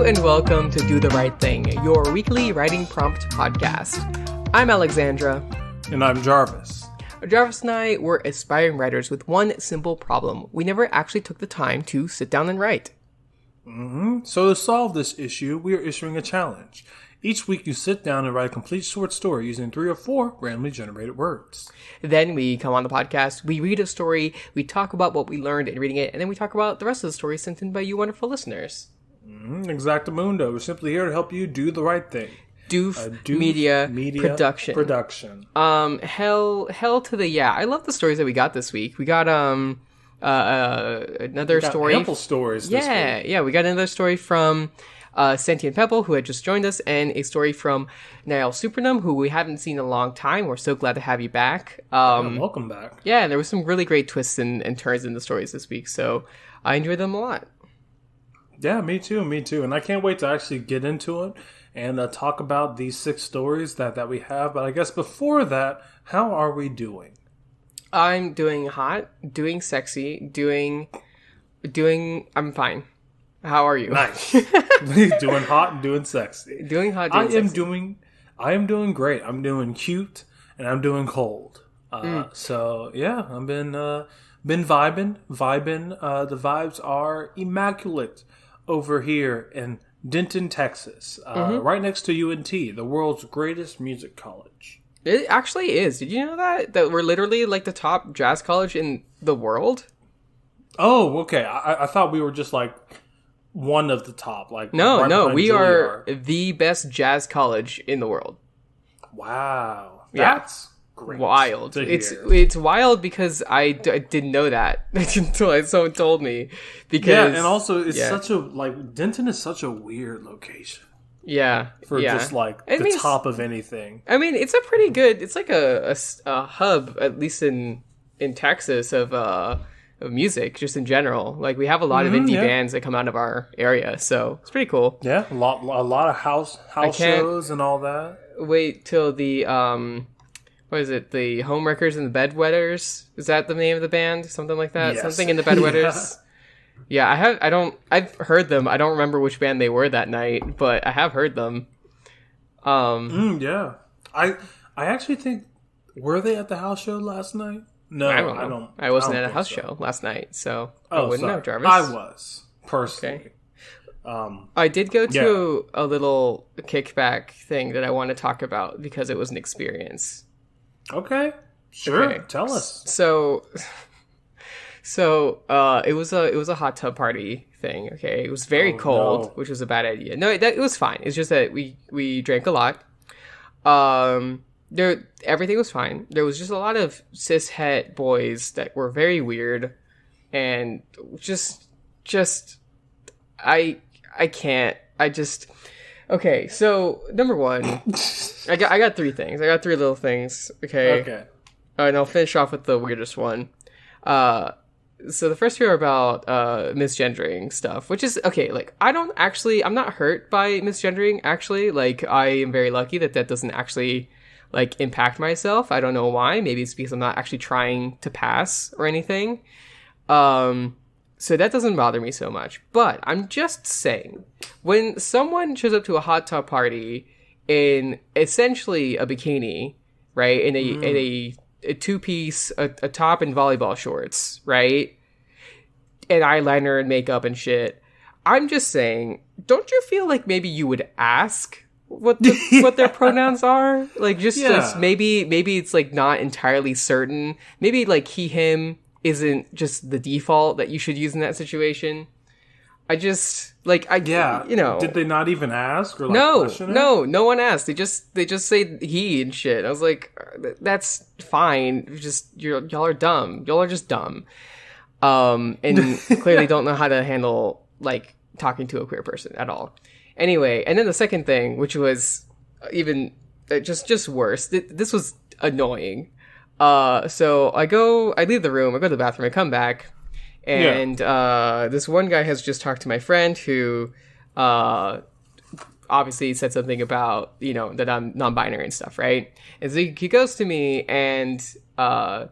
and welcome to Do the Right Thing, your weekly writing prompt podcast. I'm Alexandra. And I'm Jarvis. Jarvis and I were aspiring writers with one simple problem. We never actually took the time to sit down and write. So to solve this issue, we are issuing a challenge. Each week you sit down and write a complete short story using 3 or 4 randomly generated words. Then we come on the podcast, we read a story, we talk about what we learned in reading it, and then we talk about the rest of the story sent in by you wonderful listeners. Exactamundo. We're simply here to help you do the right thing. Doof Media Production. Hell to the yeah. I love the stories that we got this week. We got another story. Ample stories this week. Yeah. We got another story from Sentient Pebble, who had just joined us, and a story from NihilSupernum, who we haven't seen in a long time. We're so glad to have you back. Welcome back. Yeah, there was some really great twists and turns in the stories this week, so I enjoyed them a lot. Yeah, me too. And I can't wait to actually get into it and talk about these 6 stories that we have. But I guess before that, how are we doing? I'm doing hot, doing sexy, I'm fine. How are you? Nice. Doing hot and doing sexy. Doing hot, I am doing great. I'm doing cute and I'm doing cold. So yeah, I've been vibing. The vibes are immaculate over here in Denton, Texas, right next to UNT, the world's greatest music college. It actually is. Did you know that we're literally like the top jazz college in the world? Oh, okay. I thought we were just like one of the top. Like no, we are the best jazz college in the world. Wow, that's great. Wild. It's wild because I didn't know that until someone told me. Because and also it's such a Denton is such a weird location. Yeah, just like the top of anything. I mean, it's a pretty good. It's like a hub, at least in Texas, of music, just in general. Like we have a lot of indie bands that come out of our area, so it's pretty cool. Yeah, a lot of house shows and all that. Wait till the what is it? The Homewreckers and the Bedwetters? Is that the name of the band? Something like that? Yes. Something in the Bedwetters? Yeah, I've heard them. I don't remember which band they were that night, but I have heard them. Yeah. I actually think, were they at the house show last night? No, I don't. I wasn't at a house show last night, so I wouldn't know, Jarvis. I was, personally. Okay. I did go to a little kickback thing that I want to talk about because it was an experience. Okay, sure. Okay. Tell us. So it was a hot tub party thing. Okay, it was very cold, which was a bad idea. No, it was fine. It's just that we drank a lot. Everything was fine. There was just a lot of cishet boys that were very weird, and just I can't. Okay, so number one, I got 3 things. I got 3 little things. Okay. And I'll finish off with the weirdest one. So the first 2 are about misgendering stuff, which is okay. Like I'm not hurt by misgendering. Actually, like I am very lucky that doesn't actually like impact myself. I don't know why. Maybe it's because I'm not actually trying to pass or anything. So that doesn't bother me so much. But I'm just saying, when someone shows up to a hot tub party in essentially a bikini, right, in a 2-piece, a top and volleyball shorts, right, and eyeliner and makeup and shit, I'm just saying, don't you feel like maybe you would ask what their pronouns are? Like just maybe it's like not entirely certain. Maybe like he, him isn't just the default that you should use in that situation. You know. Did they not even ask or no one asked. They just say he and shit. I was like, that's fine. Y'all are dumb. Y'all are just dumb. And clearly don't know how to handle like talking to a queer person at all. Anyway, and then the second thing, which was even just worse. This was annoying. So I leave the room, I go to the bathroom, I come back, and this one guy has just talked to my friend who obviously said something about, you know, that I'm non-binary and stuff, right? And so he goes to me, and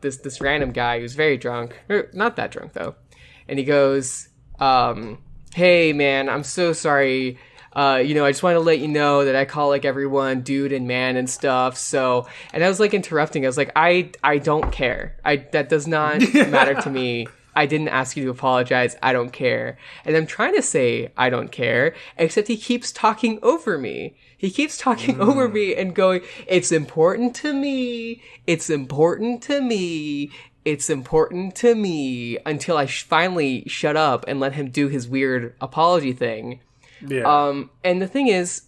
this random guy who's very drunk, not that drunk though, and he goes, hey man, I'm so sorry, I just want to let you know that I call like everyone dude and man and stuff. So, and I was like interrupting. I was like, I don't care. That does not matter to me. I didn't ask you to apologize. I don't care. And I'm trying to say I don't care, except he keeps talking over me. He keeps talking over me and going, it's important to me. It's important to me. It's important to me, until I finally shut up and let him do his weird apology thing. Yeah. And the thing is,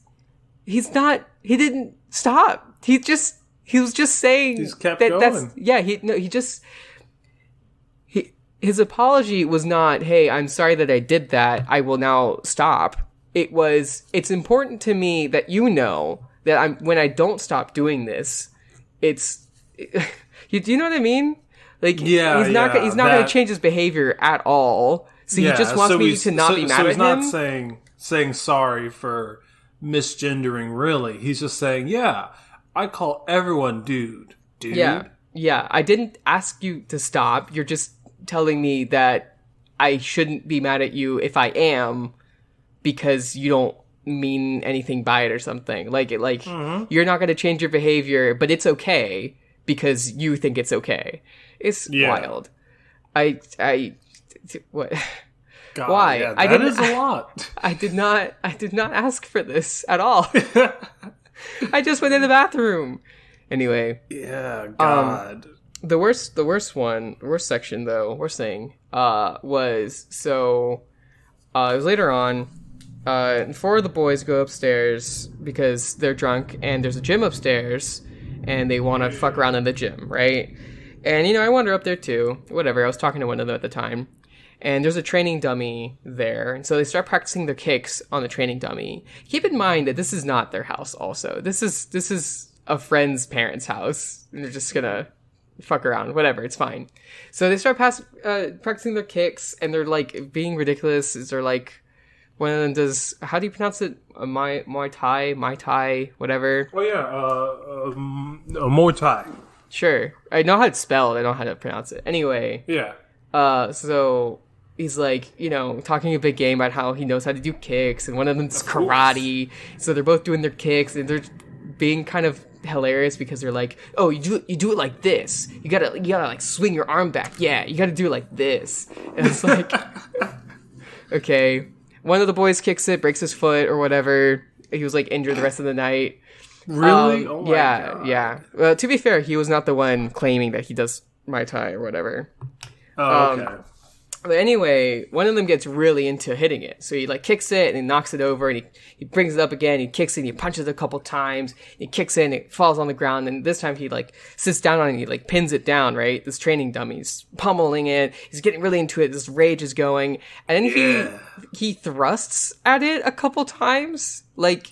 he didn't stop. He was just saying he's kept going. His apology was not, hey, I'm sorry that I did that. I will now stop. It was, it's important to me that you know that when I don't stop doing this, do you know what I mean? Like, he's not going to change his behavior at all. So he just wants me to not be mad at him. So he's not saying sorry for misgendering, really. He's just saying, yeah, I call everyone dude. Yeah. I didn't ask you to stop. You're just telling me that I shouldn't be mad at you if I am, because you don't mean anything by it or something. You're not going to change your behavior, but it's okay because you think it's okay. It's wild. What? God, why? Yeah, that is a lot. I did not ask for this at all. I just went in the bathroom. Anyway. Yeah, God. The worst section though, worst thing, was, so, it was later on, 4 of the boys go upstairs because they're drunk and there's a gym upstairs and they want to fuck around in the gym, right? And, I wander up there too, whatever, I was talking to one of them at the time, and there's a training dummy there, and so they start practicing their kicks on the training dummy. Keep in mind that this is not their house also, this is a friend's parents' house, and they're just gonna fuck around, whatever, it's fine. So they start practicing their kicks, and they're like being ridiculous. They're like, one of them does, how do you pronounce it? Muay Thai, whatever. Oh yeah, Muay Thai. Sure, I know how it's spelled. I don't know how to pronounce it. Anyway, yeah. So he's like, talking a big game about how he knows how to do kicks, and one of them's karate. So they're both doing their kicks, and they're being kind of hilarious because they're like, oh, you do it like this. You gotta like swing your arm back. Yeah, you gotta do it like this. And it's like, okay. One of the boys kicks it, breaks his foot or whatever. He was like injured the rest of the night. Really? Oh my God. Yeah. Well, to be fair, he was not the one claiming that he does Muay Thai or whatever. Oh, okay. But anyway, one of them gets really into hitting it. So he like kicks it and he knocks it over, and he brings it up again, he kicks it and he punches it a couple times, he kicks it and it falls on the ground, and this time he like sits down on it and he like pins it down, right? This training dummy's pummeling it, he's getting really into it, this rage is going, and then he thrusts at it a couple times, like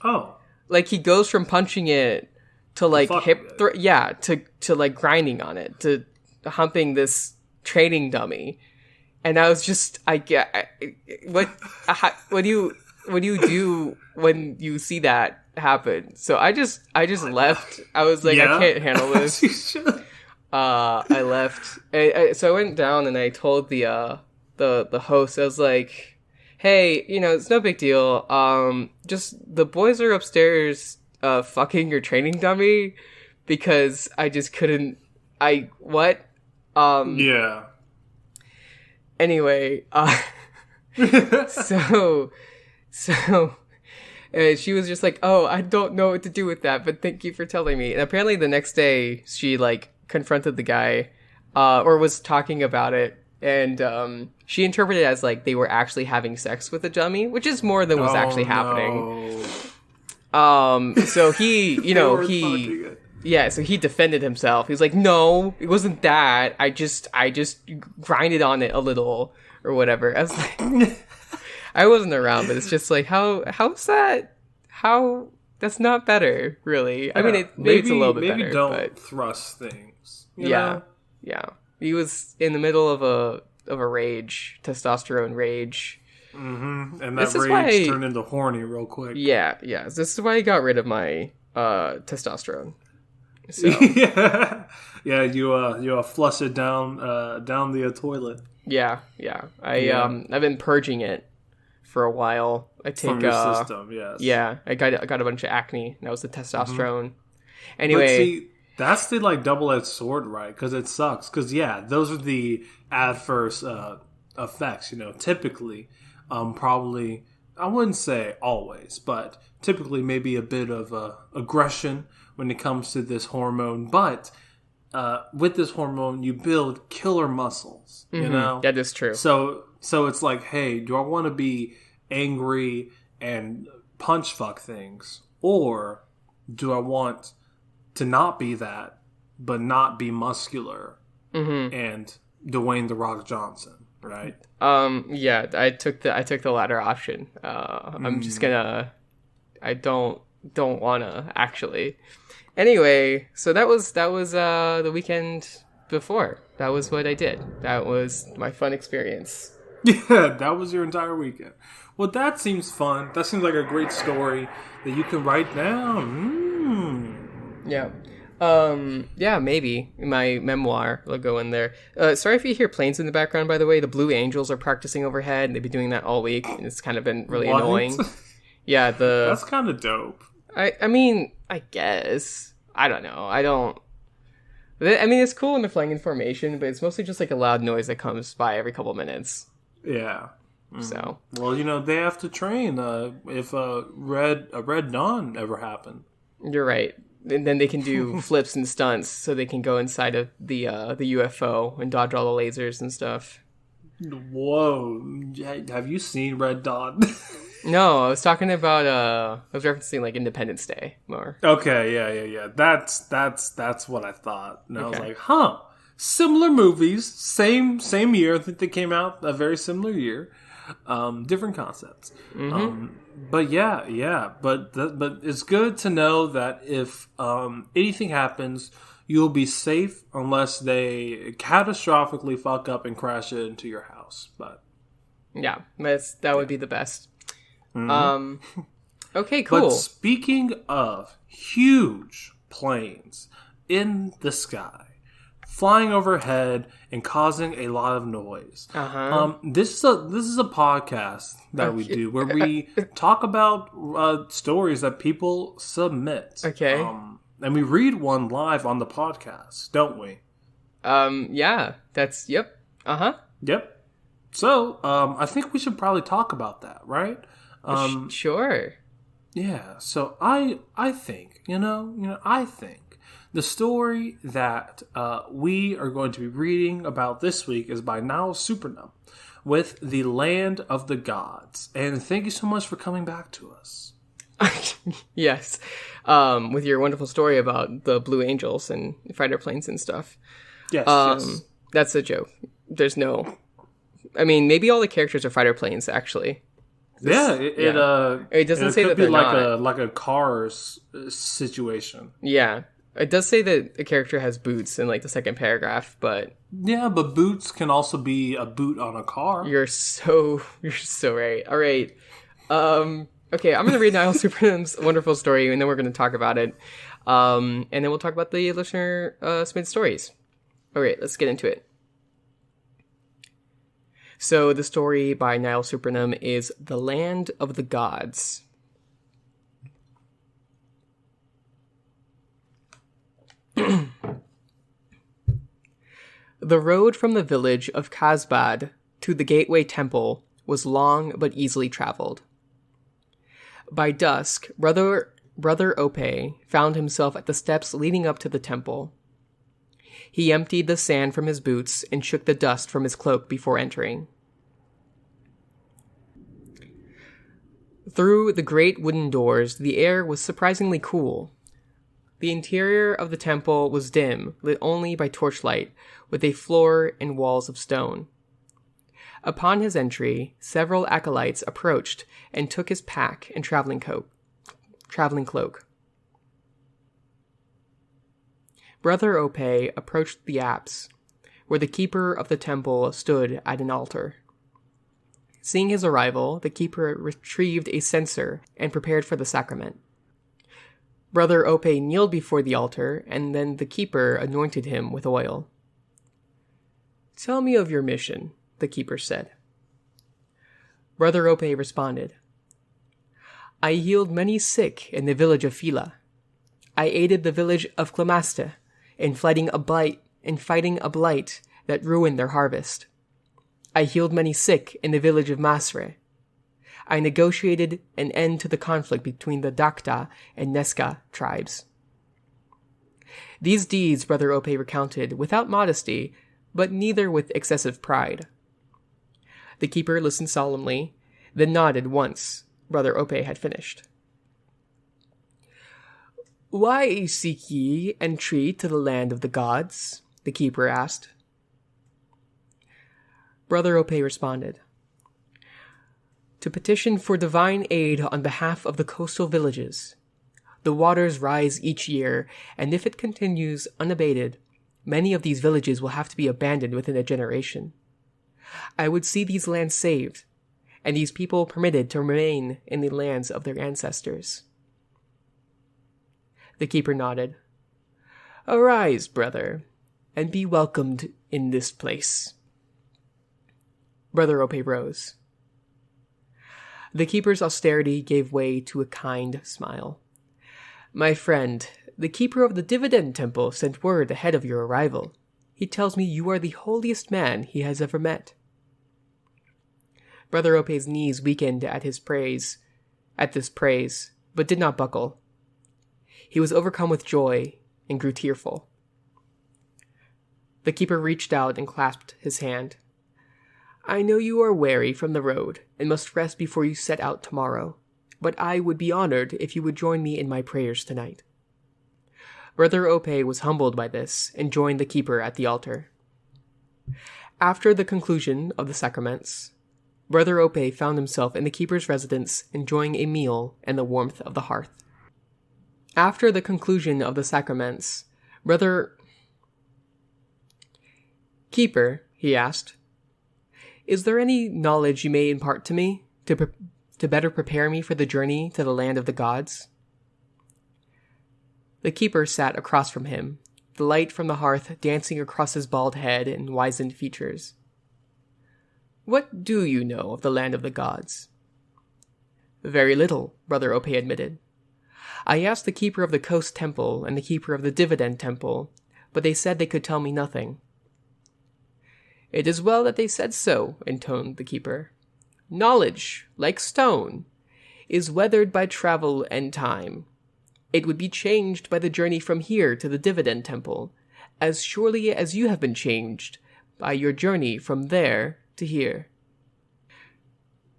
he goes from punching it to like to like grinding on it, to humping this training dummy. And I was just, what do you do when you see that happen? So I just left. I was like, I can't handle this. I left. So I went down and I told the host, I was like, hey, it's no big deal. Just the boys are upstairs, fucking your training dummy, because I just couldn't. Yeah. Anyway, so she was just like, oh, I don't know what to do with that, but thank you for telling me. And apparently the next day she like confronted the guy, or was talking about it, and she interpreted it as like they were actually having sex with the dummy, which is more than was actually happening. So he, so he defended himself. He was like, no, it wasn't that. I just grinded on it a little or whatever. I was like, I wasn't around, but it's just like, how's that? That's not better, really. I mean, maybe it's a little bit better. Maybe don't thrust things. You know? Yeah. He was in the middle of a rage, testosterone rage. Mm-hmm. And that rage turned into horny real quick. Yeah. This is why I got rid of my testosterone. So you flush it down the toilet. Yeah. I've been purging it for a while. I take from your system, yes. Yeah, I got a bunch of acne. That was the testosterone. Anyway, but see, that's the like double-edged sword, right? Because it sucks. Because those are the adverse effects. Typically, probably I wouldn't say always, but typically maybe a bit of aggression when it comes to this hormone. But with this hormone, you build killer muscles. That is true. So it's like, hey, do I want to be angry and punch fuck things, or do I want to not be that, but not be muscular and Dwayne the Rock Johnson, right? Yeah, I took the latter option. I'm just gonna. I don't wanna actually. Anyway, so that was the weekend before. That was what I did. That was my fun experience. Yeah, that was your entire weekend. Well, that seems fun. That seems like a great story that you can write down. Yeah. Yeah, maybe. My memoir will go in there. Sorry if you hear planes in the background, by the way. The Blue Angels are practicing overhead. They've been doing that all week, and it's kind of been really annoying. Yeah, That's kind of dope. I mean, I guess. I don't know. I mean, it's cool when they're flying in formation, but it's mostly just like a loud noise that comes by every couple minutes. Yeah. So. Well, they have to train if a Red Dawn ever happened. You're right. And then they can do flips and stunts, so they can go inside of the UFO and dodge all the lasers and stuff. Whoa! Have you seen Red Dawn? No, I was talking about. I was referencing like Independence Day more. Okay, yeah. That's what I thought, and I was like, huh. Similar movies, same year. I think they came out a very similar year. Different concepts. But yeah. But it's good to know that if anything happens, you'll be safe unless they catastrophically fuck up and crash it into your house. But yeah, that would be the best. Okay, cool. But speaking of huge planes in the sky, flying overhead and causing a lot of noise. This is a podcast that we do where we talk about stories that people submit. Okay. And we read one live on the podcast, don't we? Yeah. That's yep. Yep. So, I think we should probably talk about that, right? Sure. Yeah. So I think, I think the story that we are going to be reading about this week is by NihilSupernum with The Land of the Gods. And thank you so much for coming back to us. Yes. With your wonderful story about the Blue Angels and fighter planes and stuff. Yes. That's a joke. There's no... I mean, maybe all the characters are fighter planes, actually. It doesn't say that they're not. Like a Cars situation. Yeah. It does say that a character has boots in like the second paragraph, but yeah, but boots can also be a boot on a car. You're so right. All right. Okay, I'm gonna read NihilSupernum's wonderful story, and then we're gonna talk about it. And then we'll talk about the listener submitted stories. All right, let's get into it. So the story by NihilSupernum is The Land of the Gods. The road from the village of Kazbad to the gateway temple was long but easily traveled. By dusk, Brother Ope found himself at the steps leading up to the temple. He emptied the sand from his boots and shook the dust from his cloak before entering. Through the great wooden doors, the air was surprisingly cool. The interior of the temple was dim, lit only by torchlight, with a floor and walls of stone. Upon his entry, several acolytes approached and took his pack and traveling cloak. Brother Ope approached the apse, where the keeper of the temple stood at an altar. Seeing his arrival, the keeper retrieved a censer and prepared for the sacrament. Brother Ope kneeled before the altar, and then the keeper anointed him with oil. "Tell me of your mission," the keeper said. Brother Ope responded, I healed many sick in the village of Phila. I aided the village of Clamaste in fighting a blight that ruined their harvest. I healed many sick in the village of Masre. I negotiated an end to the conflict between the Dakta and Nesca tribes. These deeds Brother Ope recounted without modesty, but neither with excessive pride. The keeper listened solemnly, then nodded once Brother Ope had finished. Why seek ye entry to the land of the gods? The keeper asked. Brother Ope responded, to petition for divine aid on behalf of the coastal villages. The waters rise each year, and if it continues unabated, many of these villages will have to be abandoned within a generation. I would see these lands saved, and these people permitted to remain in the lands of their ancestors. The keeper nodded. Arise, brother, and be welcomed in this place. Brother Ope rose. The keeper's austerity gave way to a kind smile. My friend, the keeper of the Dividend Temple sent word ahead of your arrival. He tells me you are the holiest man he has ever met. Brother Ope's knees weakened at this praise, but did not buckle. He was overcome with joy and grew tearful. The keeper reached out and clasped his hand. I know you are weary from the road and must rest before you set out tomorrow, but I would be honored if you would join me in my prayers tonight. Brother Ope was humbled by this and joined the keeper at the altar. After the conclusion of the sacraments, Brother Ope found himself in the keeper's residence enjoying a meal and the warmth of the hearth. After the conclusion of the sacraments, Brother Keeper, he asked, is there any knowledge you may impart to me to better prepare me for the journey to the land of the gods? The keeper sat across from him, the light from the hearth dancing across his bald head and wizened features. What do you know of the land of the gods? Very little, Brother Ope admitted. I asked the keeper of the Coast Temple and the keeper of the Dividend Temple, but they said they could tell me nothing. It is well that they said so, intoned the keeper. Knowledge, like stone, is weathered by travel and time. It would be changed by the journey from here to the Dividend Temple, as surely as you have been changed by your journey from there to here.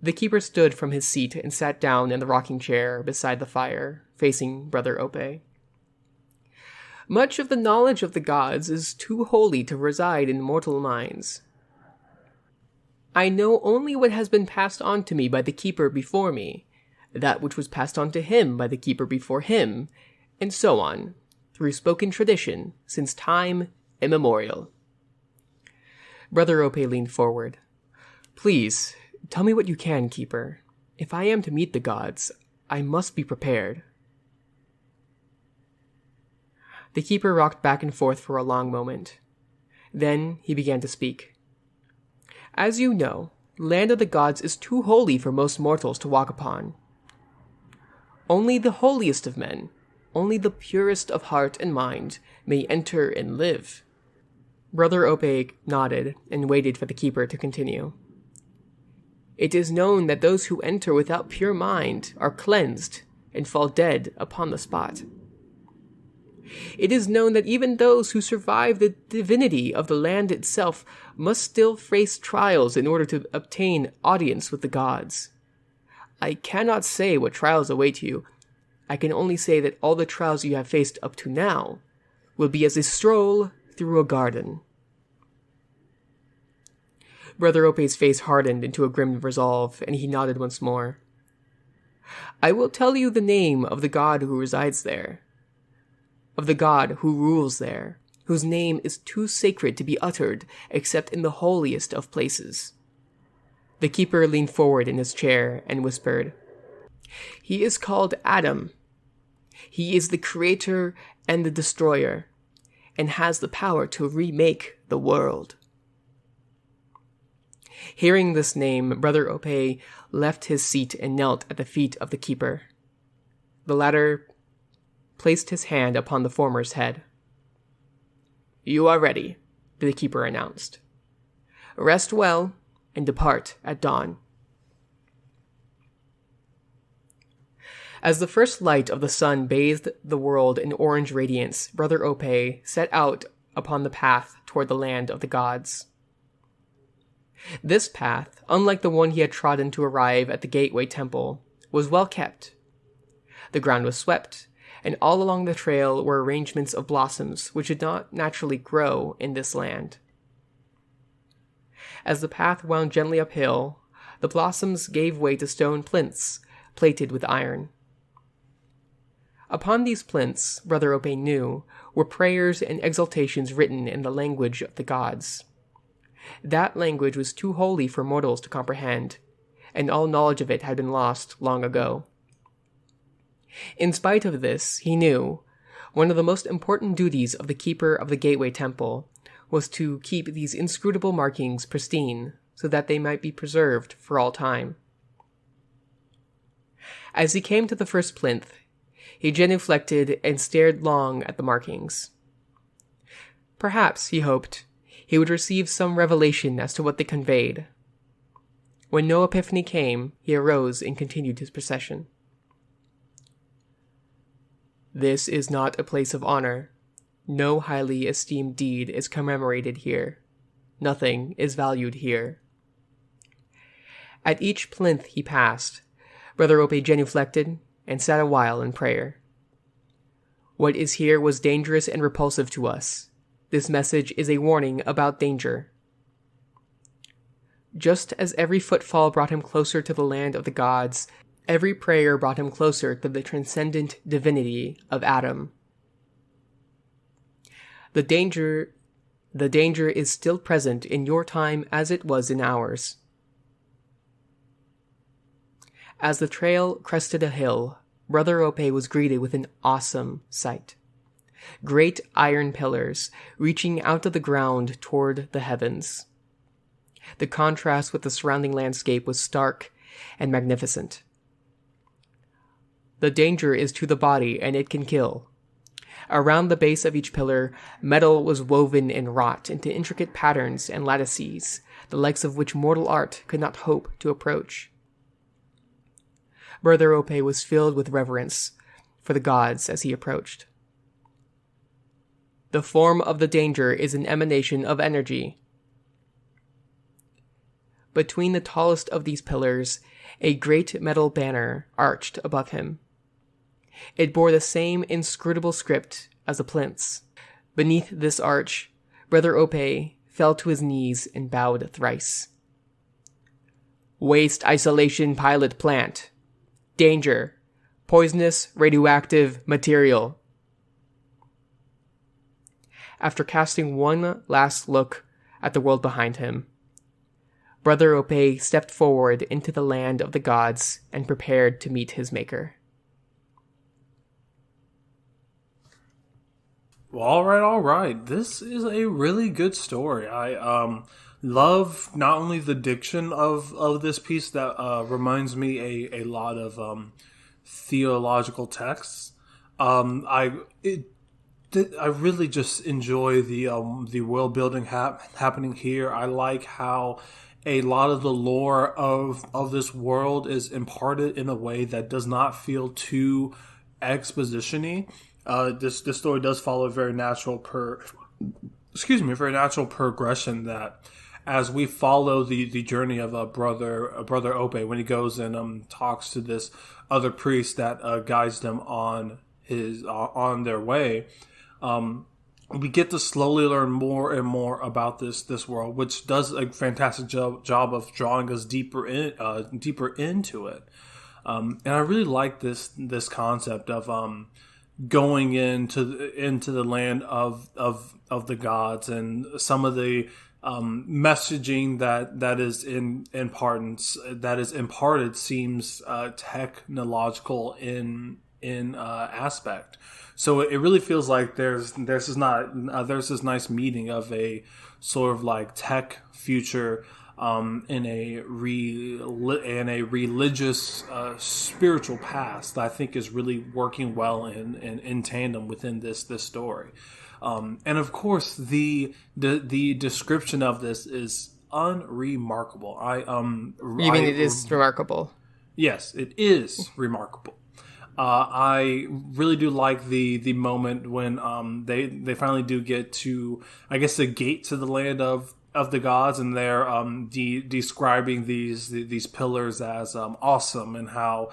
The keeper stood from his seat and sat down in the rocking chair beside the fire, facing Brother Ope. Much of the knowledge of the gods is too holy to reside in mortal minds. I know only what has been passed on to me by the keeper before me, that which was passed on to him by the keeper before him, and so on, through spoken tradition, since time immemorial. Brother Ope leaned forward. Please, tell me what you can, keeper. If I am to meet the gods, I must be prepared. The keeper rocked back and forth for a long moment. Then he began to speak. As you know, land of the gods is too holy for most mortals to walk upon. Only the holiest of men, only the purest of heart and mind, may enter and live. Brother Ope nodded and waited for the keeper to continue. It is known that those who enter without pure mind are cleansed and fall dead upon the spot. It is known that even those who survive the divinity of the land itself must still face trials in order to obtain audience with the gods. I cannot say what trials await you. I can only say that all the trials you have faced up to now will be as a stroll through a garden. Brother Ope's face hardened into a grim resolve, and he nodded once more. I will tell you the name of the god who resides there, of the god who rules there, whose name is too sacred to be uttered except in the holiest of places. The keeper leaned forward in his chair and whispered, He is called Adam. He is the creator and the destroyer, and has the power to remake the world. Hearing this name, Brother Ope left his seat and knelt at the feet of the keeper. The latter placed his hand upon the former's head. "You are ready," the keeper announced. "Rest well and depart at dawn." As the first light of the sun bathed the world in orange radiance, Brother Ope set out upon the path toward the land of the gods. This path, unlike the one he had trodden to arrive at the Gateway Temple, was well kept. The ground was swept, and all along the trail were arrangements of blossoms which did not naturally grow in this land. As the path wound gently uphill, the blossoms gave way to stone plinths plated with iron. Upon these plinths, Brother Ope knew, were prayers and exaltations written in the language of the gods. That language was too holy for mortals to comprehend, and all knowledge of it had been lost long ago. In spite of this, he knew, one of the most important duties of the keeper of the Gateway Temple was to keep these inscrutable markings pristine so that they might be preserved for all time. As he came to the first plinth, he genuflected and stared long at the markings. Perhaps, he hoped, he would receive some revelation as to what they conveyed. When no epiphany came, he arose and continued his procession. "This is not a place of honor. No highly esteemed deed is commemorated here. Nothing is valued here." At each plinth he passed, Brother Ope genuflected and sat a while in prayer. "What is here was dangerous and repulsive to us. This message is a warning about danger." Just as every footfall brought him closer to the land of the gods, every prayer brought him closer to the transcendent divinity of Adam. The danger is still present in your time as it was in ours. As the trail crested a hill, Brother Ope was greeted with an awesome sight. Great iron pillars reaching out of the ground toward the heavens. The contrast with the surrounding landscape was stark and magnificent. The danger is to the body, and it can kill. Around the base of each pillar, metal was woven and wrought into intricate patterns and lattices, the likes of which mortal art could not hope to approach. Brother Ope was filled with reverence for the gods as he approached. The form of the danger is an emanation of energy. Between the tallest of these pillars, a great metal banner arched above him. It bore the same inscrutable script as the plinths. Beneath this arch, Brother Ope fell to his knees and bowed thrice. "Waste isolation pilot plant. Danger. Poisonous radioactive material." After casting one last look at the world behind him, Brother Ope stepped forward into the land of the gods and prepared to meet his maker. Well, all right. This is a really good story. I love not only the diction of this piece that reminds me a lot of theological texts. I really just enjoy the world building happening here. I like how a lot of the lore of this world is imparted in a way that does not feel too exposition-y. This story does follow a very natural progression that as we follow the journey of brother Ope when he goes and talks to this other priest that guides them on their way, we get to slowly learn more and more about this world, which does a fantastic job of drawing us deeper into it. And I really like this concept of going into the land of the gods, and some of the messaging that is imparted seems technological in aspect. So it really feels like there's this nice meeting of a sort of like tech future in a religious spiritual past that I think is really working well in tandem within this story. And of course, the description of this is unremarkable. You mean it is remarkable? Yes, it is remarkable. I really do like the moment when they finally do get to, I guess, the gate to the land of the gods, and they're describing these pillars as awesome, and how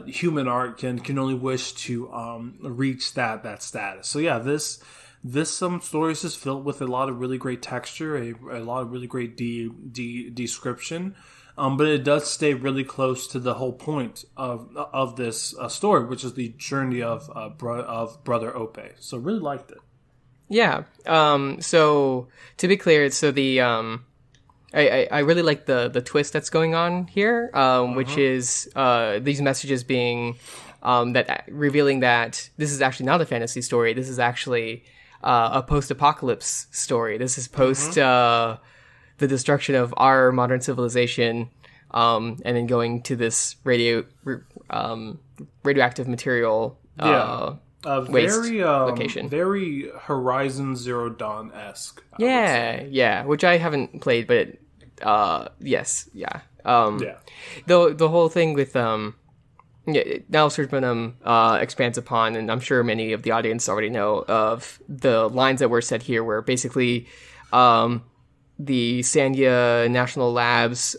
human art can only wish to reach that status. So yeah, this story is just filled with a lot of really great texture, a lot of really great description. But it does stay really close to the whole point of this story, which is the journey of Brother Ope. So really liked it. Yeah. So to be clear, so the I really like the twist that's going on here, which is these messages being that revealing that this is actually not a fantasy story. This is actually a post-apocalypse story. This is post the destruction of our modern civilization, and then going to this radioactive material waste location. Very Horizon Zero Dawn-esque. Yeah, which I haven't played, but yes, yeah. The whole thing with NihilSupernum expands upon, and I'm sure many of the audience already know of the lines that were said here, where basically the Sanya National Labs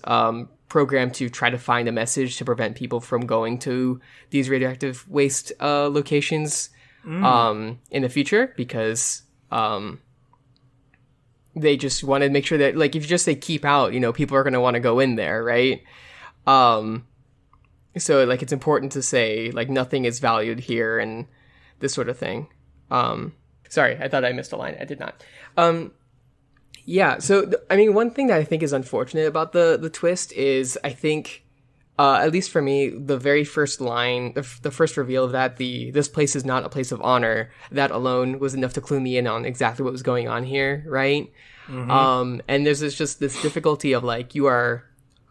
program to try to find a message to prevent people from going to these radioactive waste locations in the future, because they just want to make sure that, like, if you just say keep out, people are going to want to go in there, right? So, like, it's important to say, like, nothing is valued here and this sort of thing. Sorry, I thought I missed a line. I did not. Yeah, so, one thing that I think is unfortunate about the twist is, I think, at least for me, the very first line, the first reveal of that, this place is not a place of honor, that alone was enough to clue me in on exactly what was going on here, right? Mm-hmm. And there's just this difficulty of, like, you are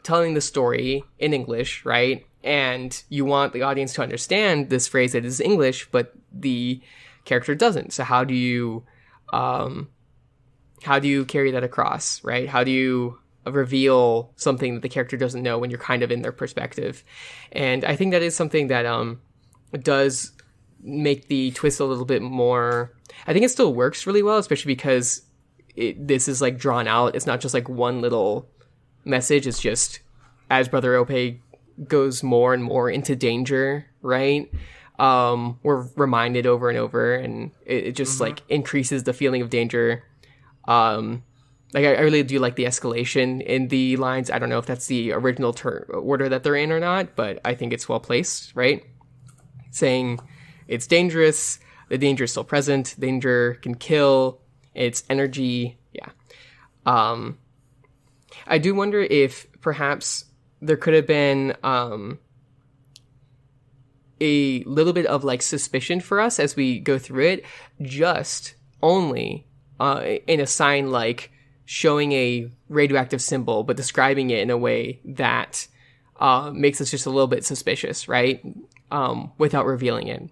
telling the story in English, right? And you want the audience to understand this phrase that is English, but the character doesn't. So how do you carry that across, right? How do you reveal something that the character doesn't know when you're kind of in their perspective? And I think that is something that does make the twist a little bit more... I think it still works really well, especially because this is, like, drawn out. It's not just, like, one little message. It's just, as Brother Ope goes more and more into danger, right? We're reminded over and over, and it just like increases the feeling of danger. Like, I really do like the escalation in the lines. I don't know if that's the original order that they're in or not, but I think it's well placed, right? Saying it's dangerous, the danger is still present, danger can kill, it's energy, yeah. I do wonder if perhaps there could have been a little bit of, like, suspicion for us as we go through it, just only in a sign like showing a radioactive symbol, but describing it in a way that makes us just a little bit suspicious, right? Without revealing it.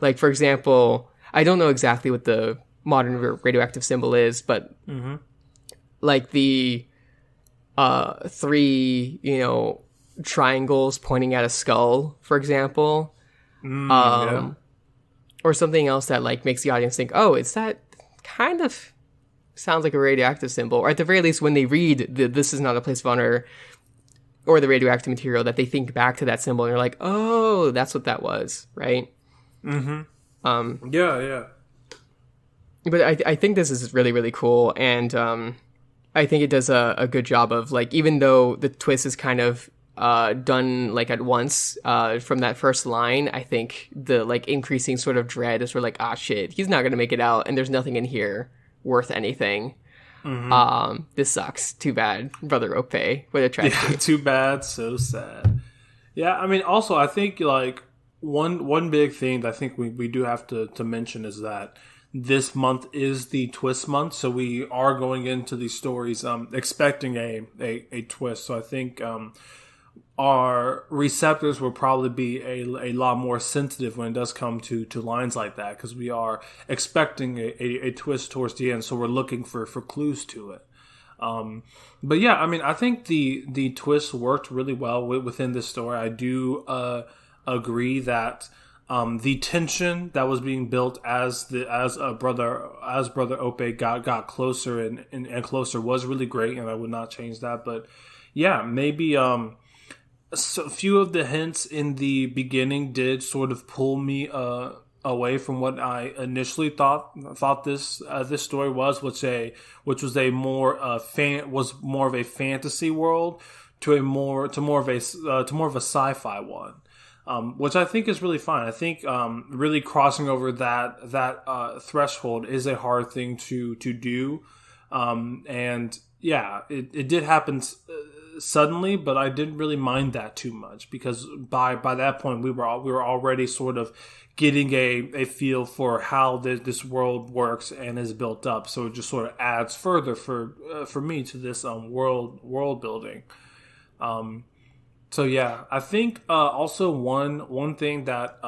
Like, for example, I don't know exactly what the modern radioactive symbol is, but like the 3, triangles pointing at a skull, for example, or something else that, like, makes the audience think, oh, is that kind of sounds like a radioactive symbol, or at the very least, when they read this is not a place of honor or the radioactive material, that they think back to that symbol and they're like, oh, that's what that was, right? Yeah. But I think this is really, really cool, and I think it does a good job of, like, even though the twist is kind of done, like, at once from that first line, I think the, like, increasing sort of dread is, we're like, ah, shit, he's not gonna make it out, and there's nothing in here worth anything. This sucks. Too bad, Brother Ope. What a tragedy. Yeah, too bad. So sad. Yeah, also, I think, like, one big thing that I think we do have to mention is that this month is the twist month, so we are going into these stories expecting a twist. So I think our receptors will probably be a lot more sensitive when it does come to lines like that, because we are expecting a twist towards the end, so we're looking for clues to it. But yeah, I mean, I think the twist worked really well within this story. I do agree that the tension that was being built as brother Ope got closer and closer was really great, and I would not change that. But yeah, maybe so a few of the hints in the beginning did sort of pull me away from what I initially thought this story was, which was more of a fantasy world to more of a sci-fi one, which I think is really fine. I think really crossing over that threshold is a hard thing to do, and yeah, it did happen suddenly, but I didn't really mind that too much, because by that point we were already sort of getting a feel for how this world works and is built up. So it just sort of adds further for me to this world building. So yeah, I think also one thing that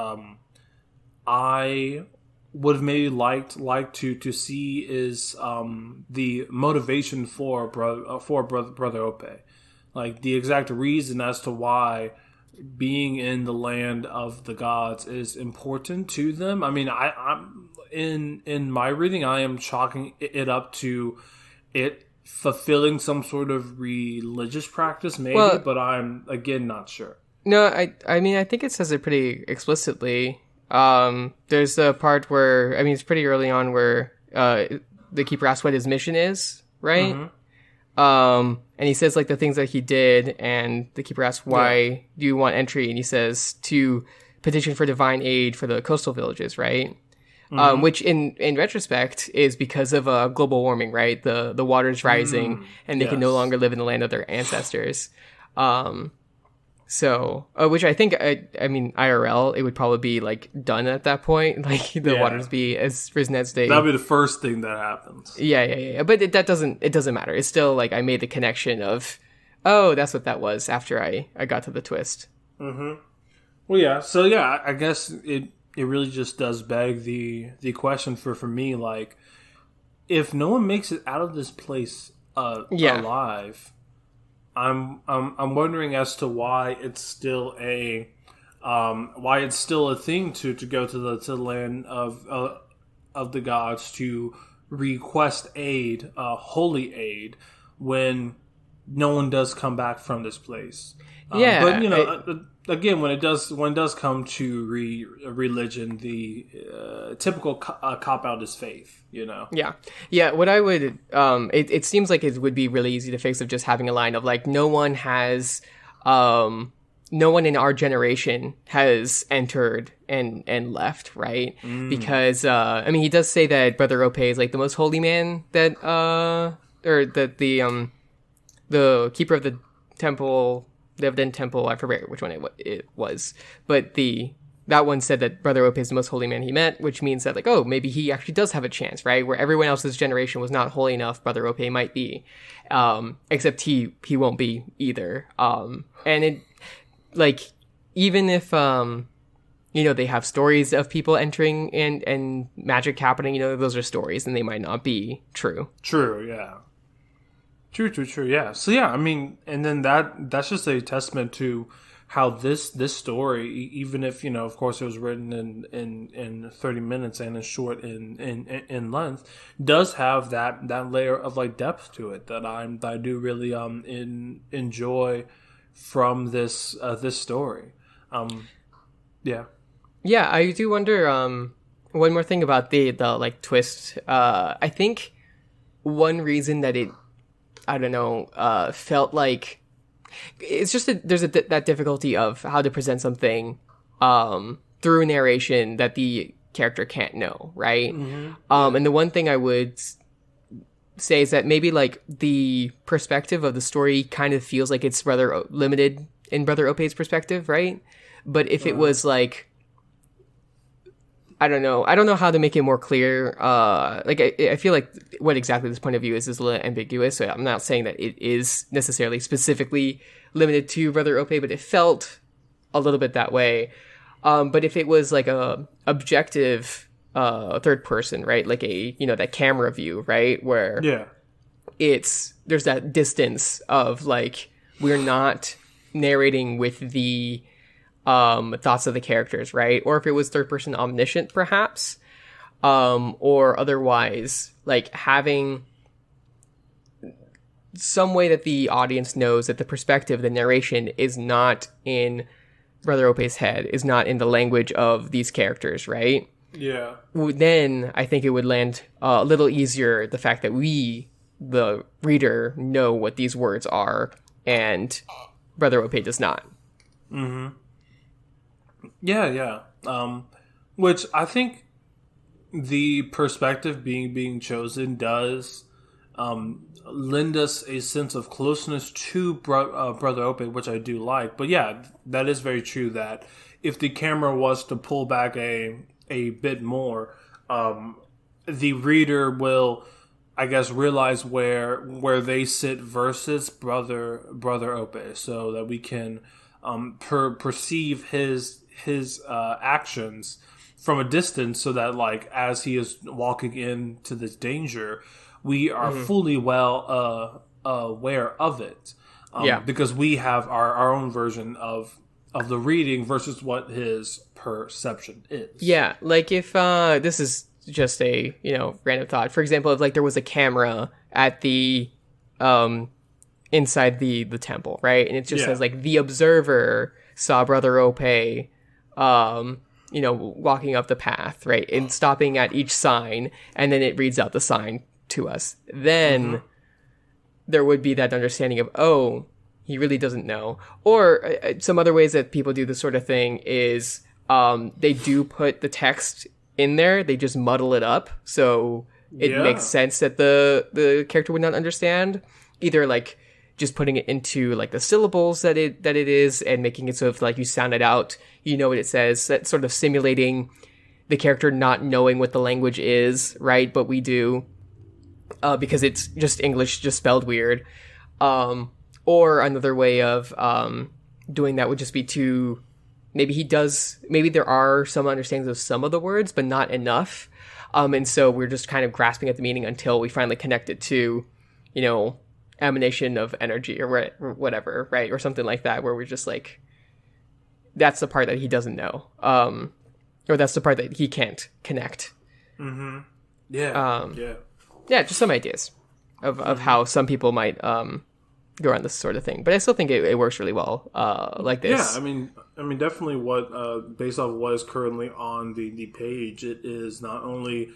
I would have maybe liked to see is the motivation for brother Ope. Like the exact reason as to why being in the land of the gods is important to them. I mean, I'm in my reading, I am chalking it up to it fulfilling some sort of religious practice, maybe, but I'm again not sure. No, I mean, I think it says it pretty explicitly. There's a part where, I mean, it's pretty early on where the keeper asks what his mission is, right? Mm-hmm. And he says like the things that he did, and the keeper asks, why do you want entry? And he says to petition for divine aid for the coastal villages, right? Mm-hmm. Which in retrospect is because of global warming, right? The water's rising, and they can no longer live in the land of their ancestors. So, which I think, I mean, IRL, it would probably be like done at that point. Like the waters be as risen as they. That'd be the first thing that happens. Yeah. But it doesn't matter. It's still like I made the connection of, oh, that's what that was after I got to the twist. Mm-hmm. Well, yeah. So yeah, I guess it really just does beg the question for me, like, if no one makes it out of this place alive. I'm wondering as to why it's still a thing to go to the land of the gods to request aid, holy aid, when no one does come back from this place. But you know, again, when it does come to religion, the typical cop out is faith. You know. Yeah. What I would, it seems like it would be really easy to fix of just having a line of like, no one in our generation has entered and left, right? Because I mean, he does say that Brother Ope is like the most holy man that or that the keeper of the temple. The Evident Temple, I forget which one it was, but that one said that Brother Ope is the most holy man he met, which means that like, oh, maybe he actually does have a chance, right? Where everyone else's generation was not holy enough, Brother Ope might be, except he won't be either. And it, like, even if you know, they have stories of people entering and magic happening, you know, those are stories and they might not be true. True, yeah. True, yeah. So yeah, I mean, and then that's just a testament to how this story, even if, you know, of course it was written in 30 minutes and is short in length, does have that layer of like depth to it that I do really enjoy from this story. Yeah, I do wonder one more thing about the like twist. I think one reason that it, I don't know, felt like it's just there's that difficulty of how to present something through narration that the character can't know, right? Mm-hmm. And the one thing I would say is that maybe like the perspective of the story kind of feels like it's rather limited in Brother Ope's perspective, right? But if it was like I don't know. I don't know how to make it more clear. I feel like what exactly this point of view is a little ambiguous. So I'm not saying that it is necessarily specifically limited to Brother Ope, but it felt a little bit that way. But if it was like a objective third person, right? Like that camera view, right? Where there's that distance of like, we're not narrating with the thoughts of the characters, right? Or if it was third person omniscient, perhaps, or otherwise, like having some way that the audience knows that the perspective, the narration is not in Brother Ope's head, is not in the language of these characters, right? Yeah. Then I think it would land a little easier, the fact that we, the reader, know what these words are, and Brother Ope does not. Mm-hmm. Yeah. Which I think the perspective being chosen does lend us a sense of closeness to Brother Ope, which I do like. But yeah, that is very true that if the camera was to pull back a bit more, the reader will, I guess, realize where they sit versus Brother Ope, so that we can perceive his actions from a distance, so that like as he is walking into this danger, we are fully well aware of it. Because we have our own version of the reading versus what his perception is. Yeah, like if this is just a random thought. For example, if like there was a camera at the inside the temple, right, and it just says like the observer saw Brother Ope walking up the path, right, and stopping at each sign, and then it reads out the sign to us. Then there would be that understanding of, oh, he really doesn't know. Or some other ways that people do this sort of thing is they do put the text in there, they just muddle it up, so it makes sense that the character would not understand, either like just putting it into like the syllables that it is, and making it so if like you sound it out, you know what it says. That's sort of simulating the character not knowing what the language is, right? But we do, because it's just English, just spelled weird. Or another way of doing that would just be to maybe there are some understandings of some of the words, but not enough. And so we're just kind of grasping at the meaning until we finally connect it to, emanation of energy or whatever, right? Or something like that, where we're just like, that's the part that he doesn't know. Or that's the part that he can't connect. Mm-hmm. Yeah. Yeah, just some ideas of how some people might go around this sort of thing. But I still think it works really well like this. Yeah, I mean, definitely what, based off what is currently on the page, it is not only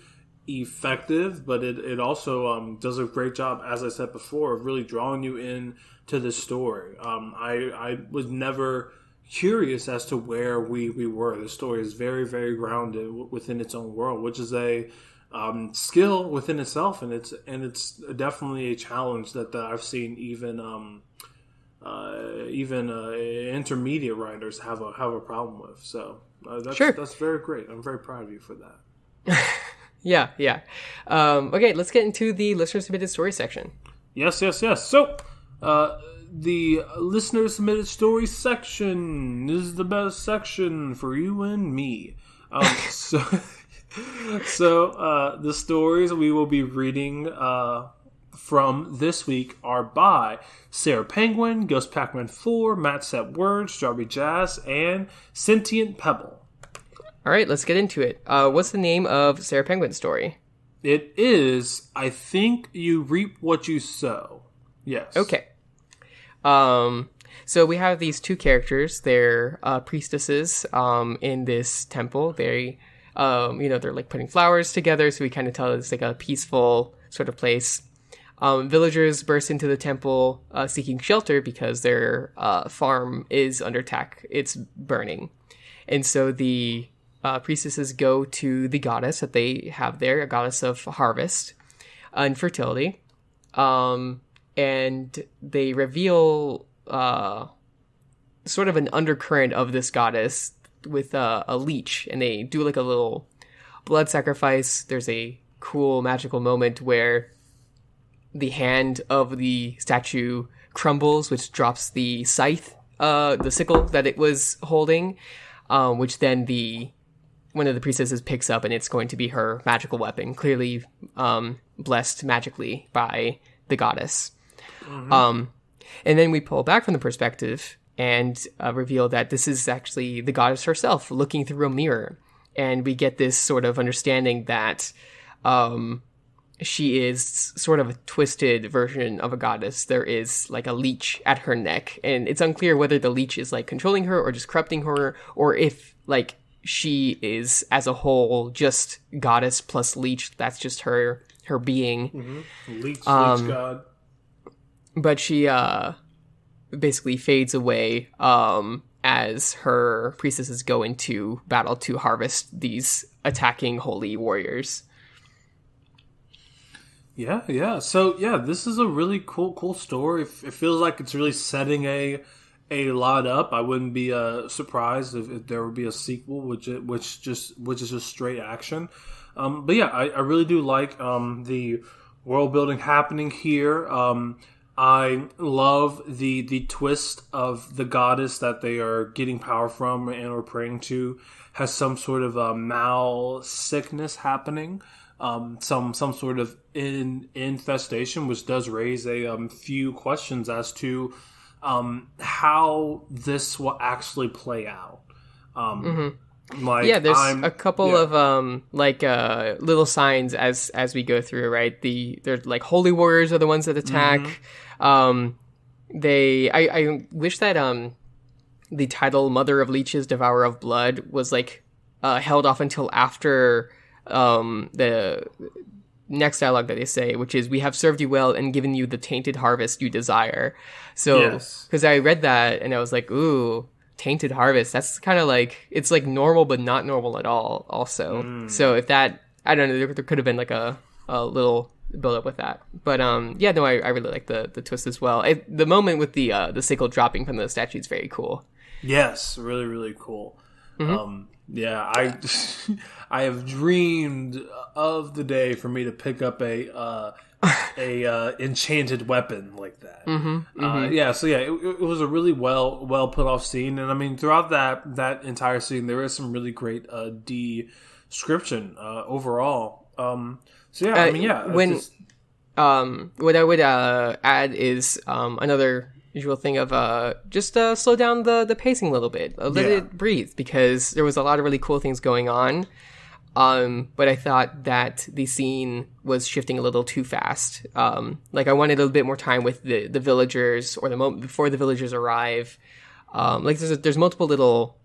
effective, but it also does a great job, as I said before, of really drawing you in to the story. I was never curious as to where we were. The story is very, very grounded within its own world, which is a skill within itself, and it's definitely a challenge that I've seen even intermediate writers have a problem with. So that's very great. I'm very proud of you for that. Yeah. Okay, let's get into the listener submitted story section. Yes. So, the listener submitted story section is the best section for you and me. So the stories we will be reading from this week are by Sarah Penguin, Ghost Pac-Man 4, Matt Set Words, Strawberry Jazz, and Sentient Pebble. All right, let's get into it. What's the name of Sarah Penguin's story? It is, I Think You Reap What You Sow. Yes. Okay. So we have these two characters. They're priestesses in this temple. They, they're like putting flowers together, so we kind of tell it's like a peaceful sort of place. Villagers burst into the temple seeking shelter because their farm is under attack. It's burning. And so the priestesses go to the goddess that they have there, a goddess of harvest and fertility. And they reveal sort of an undercurrent of this goddess with a leech, and they do like a little blood sacrifice. There's a cool magical moment where the hand of the statue crumbles, which drops the scythe, the sickle that it was holding, which then one of the priestesses picks up, and it's going to be her magical weapon, clearly blessed magically by the goddess. Mm-hmm. And then we pull back from the perspective and reveal that this is actually the goddess herself looking through a mirror. And we get this sort of understanding that she is sort of a twisted version of a goddess. There is like a leech at her neck, and it's unclear whether the leech is like controlling her or just corrupting her, or if like she is as a whole just goddess plus leech. That's just her being. Mm-hmm. Leech god. But she basically fades away as her priestesses go into battle to harvest these attacking holy warriors. Yeah. So this is a really cool story. It feels like it's really setting a lot up. I wouldn't be surprised if there would be a sequel, which is just straight action. But yeah, I really do like the world building happening here. I love the twist of the goddess that they are getting power from and are praying to has some sort of mal sickness happening. Some sort of infestation, which does raise a few questions as to how this will actually play out. There's a couple of little signs as we go through, right? They're like holy warriors are the ones that attack. I wish that the title Mother of Leeches, Devourer of Blood was like held off until after the next dialogue that they say, which is, "We have served you well and given you the tainted harvest you desire." So, because I read that and I was like, ooh, tainted harvest. That's kind of like, it's like normal, but not normal at all also. So if that, I don't know, there could have been like a little build up with that. But I really like the twist as well. The moment with the sickle dropping from the statue is very cool. Yes, really, really cool. I have dreamed of the day for me to pick up a enchanted weapon like that. It was a really well put off scene, and I mean throughout that entire scene there is some really great description overall. What I would add is another usual thing of just slow down the pacing a little bit, let it breathe, because there was a lot of really cool things going on. But I thought that the scene was shifting a little too fast. Like I wanted a little bit more time with the villagers, or the moment before the villagers arrive. There's multiple little,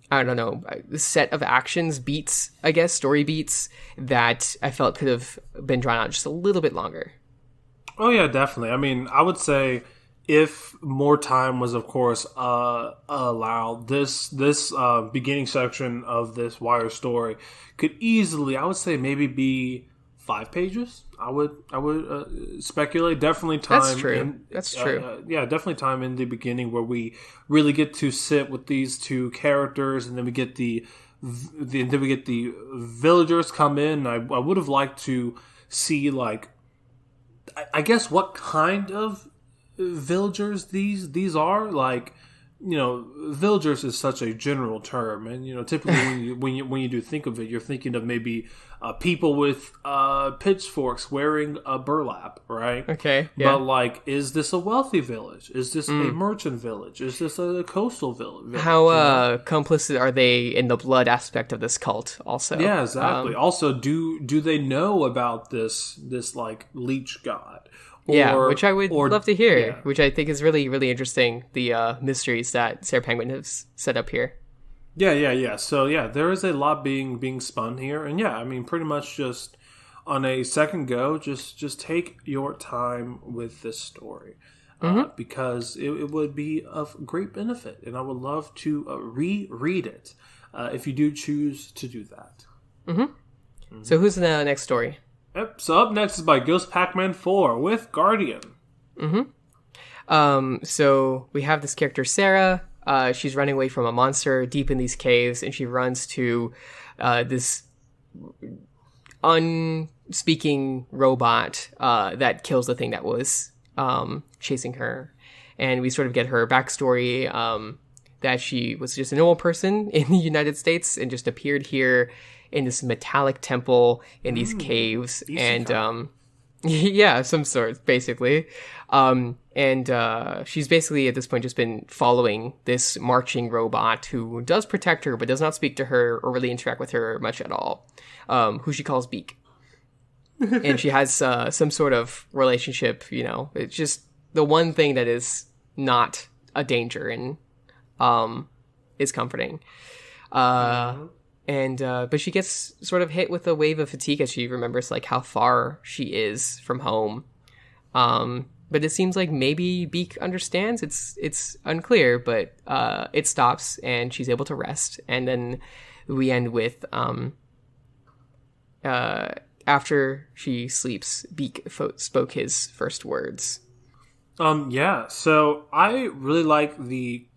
I don't know, set of actions, beats, I guess, story beats that I felt could have been drawn out just a little bit longer. Oh yeah, definitely. I mean, I would say if more time was, of course, allowed, this beginning section of this Wire story could easily, I would say, maybe be 5 pages. I would speculate. Definitely time. That's true. That's true. Definitely time in the beginning where we really get to sit with these two characters, and then we get the villagers come in. I would have liked to see, like, I guess, what kind of villagers these are. Like, you know, villagers is such a general term, and you know, typically when you do think of it, you're thinking of maybe people with pitchforks wearing a burlap, right? Okay, yeah. But like, is this a wealthy village? Is this a merchant village? Is this a coastal village? How complicit are they in the blood aspect of this cult? Also, yeah, exactly. Also, do they know about this like leech god? Which I would love to hear, which I think is really, really interesting, the mysteries that Sarah Penguin has set up here. Yeah. So, there is a lot being spun here. And, I mean, pretty much just on a second go, just take your time with this story. Because it would be of great benefit. And I would love to reread it if you do choose to do that. So who's the next story? Yep. So up next is by Ghost Pac-Man 4 with Guardian. So we have this character, Sarah. She's running away from a monster deep in these caves, and she runs to this unspeaking robot that kills the thing that was chasing her. And we sort of get her backstory, that she was just a normal person in the United States and just appeared here in this metallic temple in these caves. And yeah, some sort, basically. And she's basically at this point just been following this marching robot who does protect her but does not speak to her or really interact with her much at all, who she calls Beak. And she has some sort of relationship, it's just the one thing that is not a danger and is comforting. But she gets sort of hit with a wave of fatigue as she remembers like how far she is from home. But it seems like maybe Beak understands. It's unclear, but it stops and she's able to rest. And then we end with after she sleeps, Beak spoke his first words. So I really like the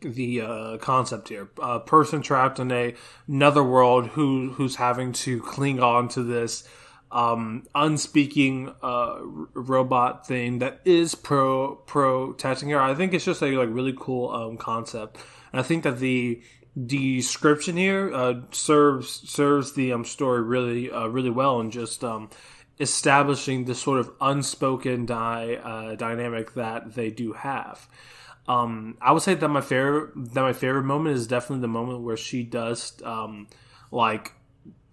concept here. A person trapped in another world who's having to cling on to this unspeaking robot thing that is protecting her. I think it's just a really cool concept. And I think that the description here serves the story really well, and just establishing this sort of unspoken dynamic that they do have. I would say that my favorite moment is definitely the moment where she does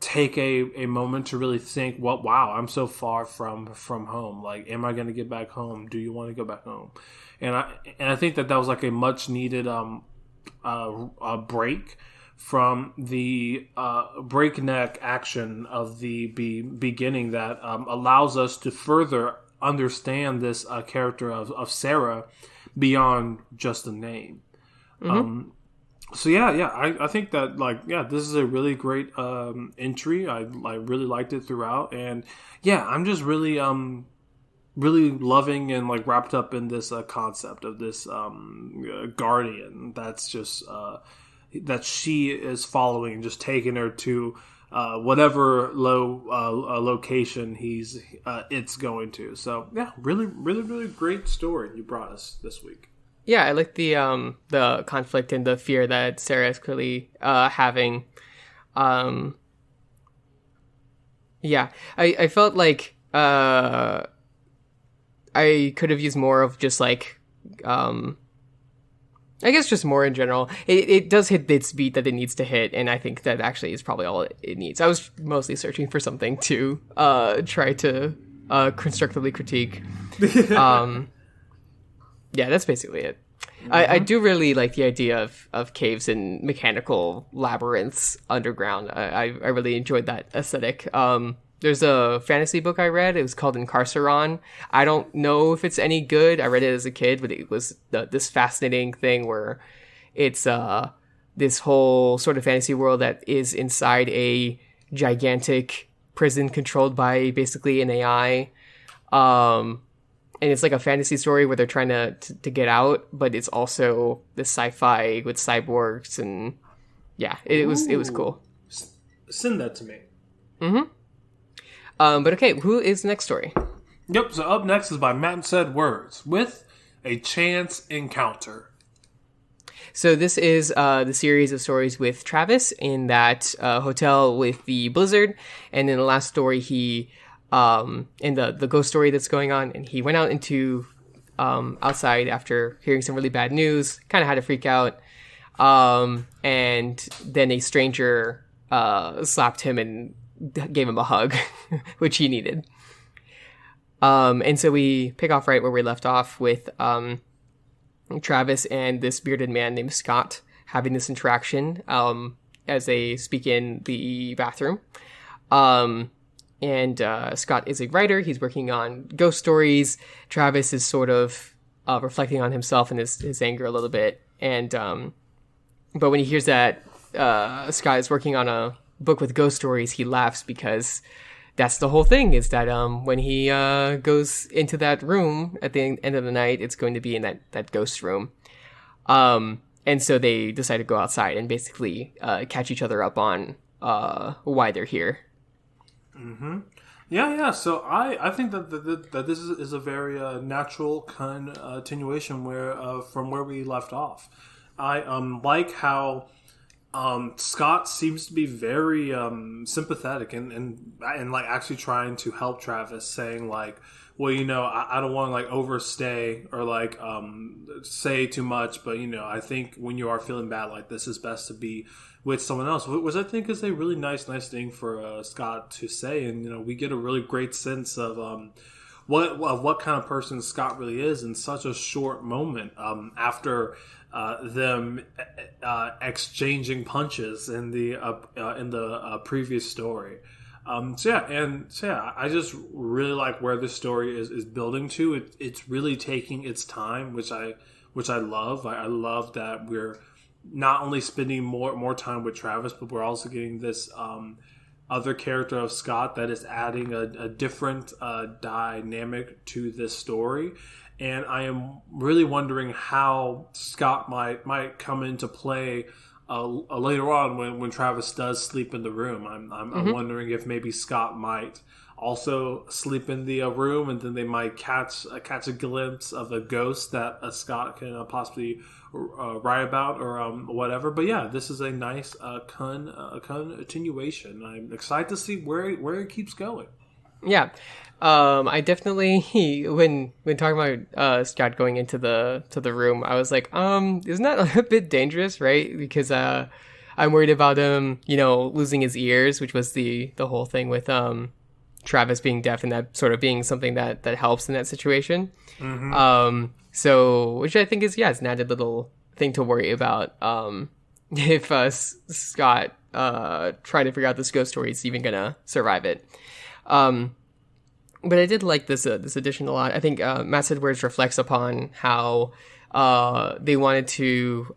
take a moment to really think, well, wow, I'm so far from home. Like, am I going to get back home? Do you want to go back home? And I think that was like a much needed a break from the breakneck action of the beginning that allows us to further understand this character of Sarah beyond just the name. Mm-hmm. I think that this is a really great entry. I really liked it throughout, and I'm just really really loving and wrapped up in this concept of this guardian that's just that she is following and just taking her to whatever location it's going to. So really great story you brought us this week. Yeah, I like the conflict and the fear that Sarah is clearly having. I felt like I could have used more of just I guess just more in general. It does hit its beat that it needs to hit, and I think that actually is probably all it needs. I was mostly searching for something to try to constructively critique. That's basically it. Mm-hmm. I do really like the idea of caves and mechanical labyrinths underground. I really enjoyed that aesthetic. There's a fantasy book I read. It was called Incarceron. I don't know if it's any good. I read it as a kid, but it was this fascinating thing where it's this whole sort of fantasy world that is inside a gigantic prison controlled by basically an AI. And it's like a fantasy story where they're trying to get out, but it's also this sci-fi with cyborgs, and it was cool. Send that to me. Mm-hmm. But okay, who is the next story? Yep, so up next is by Matt Said Words with A Chance Encounter. So this is the series of stories with Travis in that hotel with the blizzard, and in the last story he in the ghost story that's going on, and he went out into outside after hearing some really bad news, kind of had to freak out, and then a stranger slapped him and gave him a hug, which he needed. And so we pick off right where we left off with Travis and this bearded man named Scott having this interaction as they speak in the bathroom. And Scott is a writer. He's working on ghost stories. Travis is sort of reflecting on himself and his anger a little bit. And but when he hears that Scott is working on a book with ghost stories, he laughs because that's the whole thing, is that when he goes into that room at the end of the night, it's going to be in that ghost room. And so they decide to go outside and basically catch each other up on why they're here. Mm-hmm. Yeah. So I think that this is a very natural continuation from where we left off. I like how Scott seems to be very sympathetic and like actually trying to help Travis, saying like, well, I don't want to like overstay or like say too much, but I think when you are feeling bad like this, it's best to be with someone else, which I think is a really nice thing for Scott to say, and we get a really great sense of what kind of person Scott really is in such a short moment after them exchanging punches in the previous story. I just really like where this story is building to. It's really taking its time, which I love. I love that we're not only spending more time with Travis, but we're also getting this other character of Scott that is adding a different dynamic to this story. And I am really wondering how Scott might come into play later on when Travis does sleep in the room. I'm wondering if maybe Scott might also sleep in the room, and then they might catch a glimpse of a ghost that Scott can possibly write about or whatever. But yeah, this is a nice continuation. I'm excited to see where it keeps going. Yeah. I definitely when talking about Scott going into the room, I was like, isn't that a bit dangerous, right? Because I'm worried about him, losing his ears, which was the whole thing with Travis being deaf, and that sort of being something that helps in that situation. Mm-hmm. So which I think is it's an added little thing to worry about. If Scott trying to figure out this ghost story is even gonna survive it. But I did like this addition a lot. I think Matt's Words reflects upon how they wanted to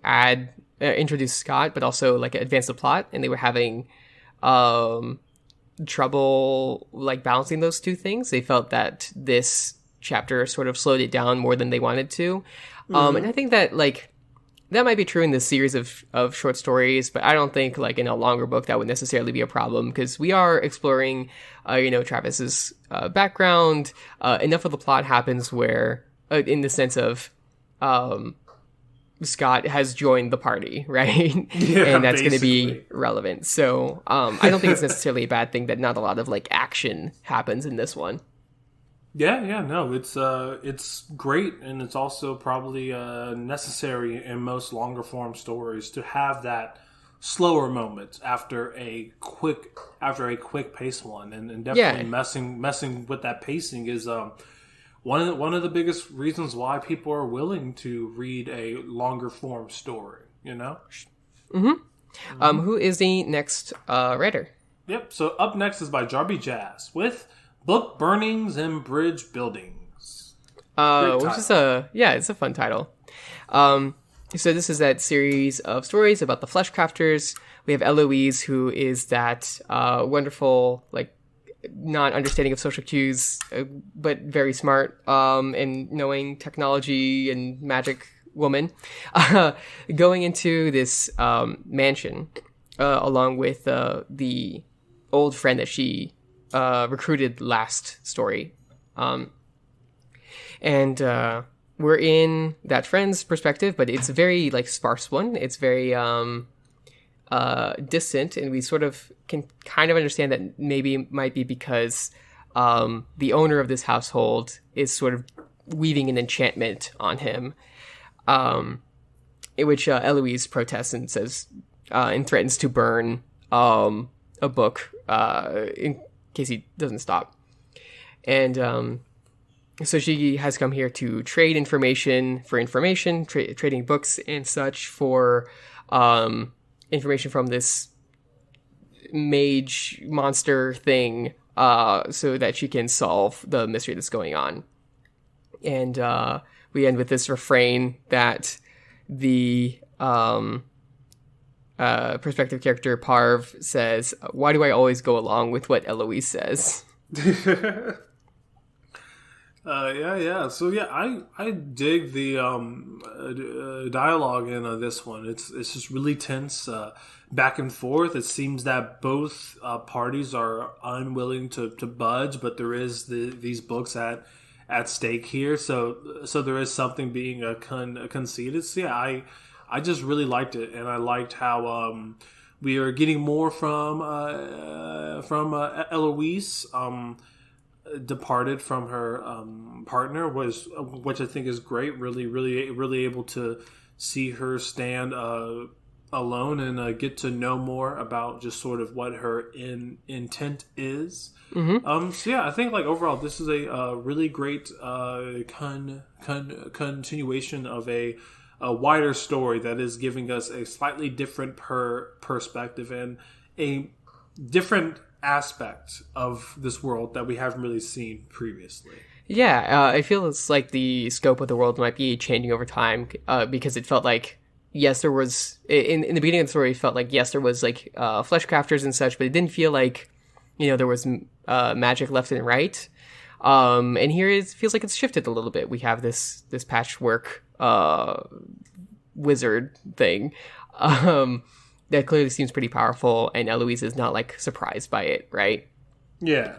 introduce Scott, but also like advance the plot, and they were having trouble like balancing those two things. They felt that this chapter sort of slowed it down more than they wanted to, and I think that like that might be true in this series of short stories, but I don't think like in a longer book that would necessarily be a problem, because we are exploring, Travis's background. Enough of the plot happens where, in the sense of, Scott has joined the party, right? Yeah, and that's going to be relevant. So I don't think it's necessarily a bad thing that not a lot of like action happens in this one. No, it's great, and it's also probably necessary in most longer form stories to have that slower moment after a quick pace one, and definitely messing with that pacing is one of the biggest reasons why people are willing to read a longer form story. Who is the next writer? Yep. So up next is by Jarby Jazz with Book Burnings and Bridge Buildings. Which is it's a fun title. So this is that series of stories about the Fleshcrafters. We have Eloise, who is that wonderful, like, not understanding of social cues, but very smart and knowing technology and magic woman, going into this mansion along with the old friend that she recruited last story. And we're in that friend's perspective, but it's a very like sparse one. It's very distant, and we sort of can kind of understand that maybe it might be because the owner of this household is sort of weaving an enchantment on him, in which Eloise protests and says and threatens to burn a book in case he doesn't stop. And so she has come here to trade information for information, trading books and such for information from this mage monster thing, so that she can solve the mystery that's going on. And we end with this refrain that the perspective character Parv says, "Why do I always go along with what Eloise says?" Yeah. So yeah, I dig the dialogue in this one. It's just really tense, back and forth. It seems that both parties are unwilling to budge, but there is these books at stake here. So there is something being conceded. So yeah, I just really liked it, and I liked how we are getting more from Eloise. Departed from her partner, which I think is great. Really able to see her stand alone and get to know more about just sort of what her intent is. Mm-hmm. So yeah, I think like overall this is a really great continuation of a wider story that is giving us a slightly different perspective and a different aspect of this world that we haven't really seen previously. Yeah, I feel it's like the scope of the world might be changing over time because it felt like, yes, there was, in the beginning of the story, it felt like, yes, there was like flesh crafters and such, but it didn't feel like, there was magic left and right. And here it feels like it's shifted a little bit. We have this patchwork wizard thing. That clearly seems pretty powerful, and Eloise is not like surprised by it, right? Yeah.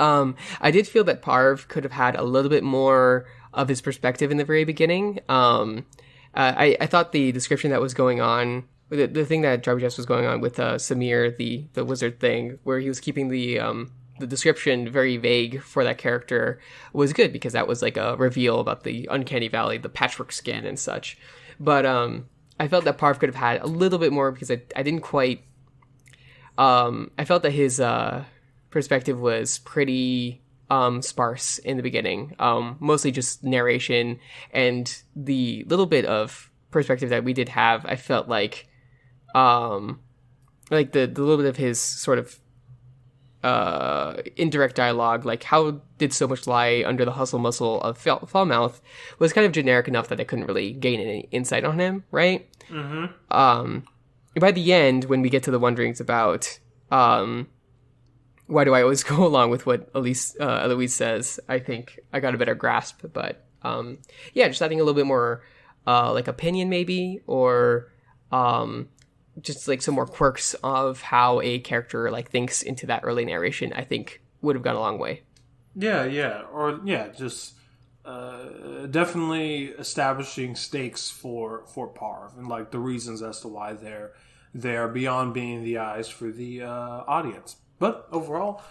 I did feel that Parv could have had a little bit more of his perspective in the very beginning. I thought the description that was going on, the thing that Jarvis Jess was going on with Samir, the wizard thing, where he was keeping the description very vague for that character, was good because that was like a reveal about the uncanny valley, the patchwork skin and such. But I felt that Parv could have had a little bit more because I didn't quite. I felt that his perspective was pretty sparse in the beginning, mostly just narration, and the little bit of perspective that we did have, I felt like the little bit of his sort of indirect dialogue, like how did so much lie under the hustle muscle of Falmouth, was kind of generic enough that I couldn't really gain any insight on him, right? Mm-hmm. By the end, when we get to the wonderings about why do I always go along with what Eloise says, I think I got a better grasp. But yeah, just adding a little bit more like opinion maybe, or just like some more quirks of how a character like thinks into that early narration, I think would have gone a long way. Just definitely establishing stakes for Parv and like the reasons as to why they're beyond being the eyes for the audience. But overall,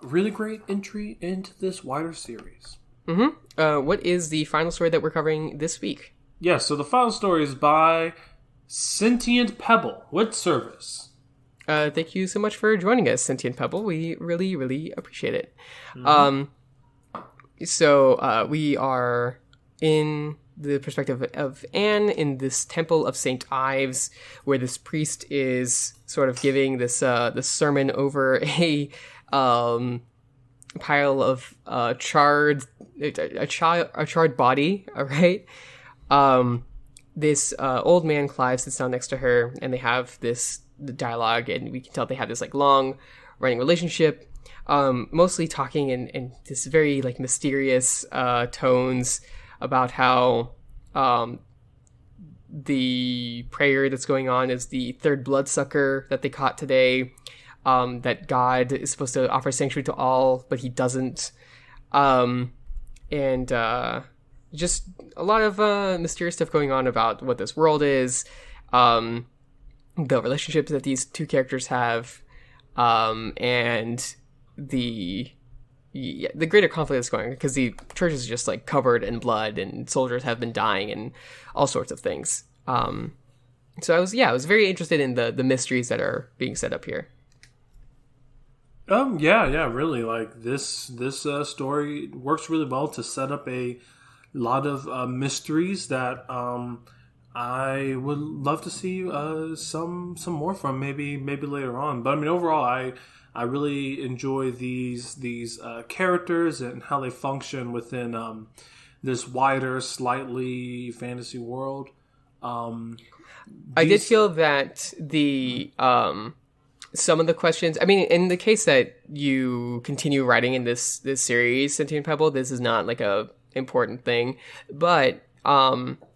really great entry into this wider series. Mm-hmm. What is the final story that we're covering this week? Yeah, so the final story is by Sentient Pebble with Service. Thank you so much for joining us, Sentient Pebble. We really, really appreciate it. Mm-hmm. So we are in the perspective of Anne in this temple of St. Ives, where this priest is sort of giving this sermon over a pile of charred body. All right. This old man, Clive, sits down next to her, and they have this dialogue, and we can tell they have this like long running relationship, mostly talking in this very like mysterious tones about how the prayer that's going on is the third bloodsucker that they caught today, that God is supposed to offer sanctuary to all, but he doesn't, and just a lot of mysterious stuff going on about what this world is, the relationships that these two characters have, and the greater conflict that's going on, because the church is just like covered in blood and soldiers have been dying and all sorts of things. So I was very interested in the mysteries that are being set up here. Really, like this story works really well to set up a lot of mysteries that I would love to see some more from maybe later on. But I mean, overall, I really enjoy these characters and how they function within this wider, slightly fantasy world. I did feel that the some of the questions, I mean, in the case that you continue writing in this series, Sentient Pebble, this is not like a important thing. But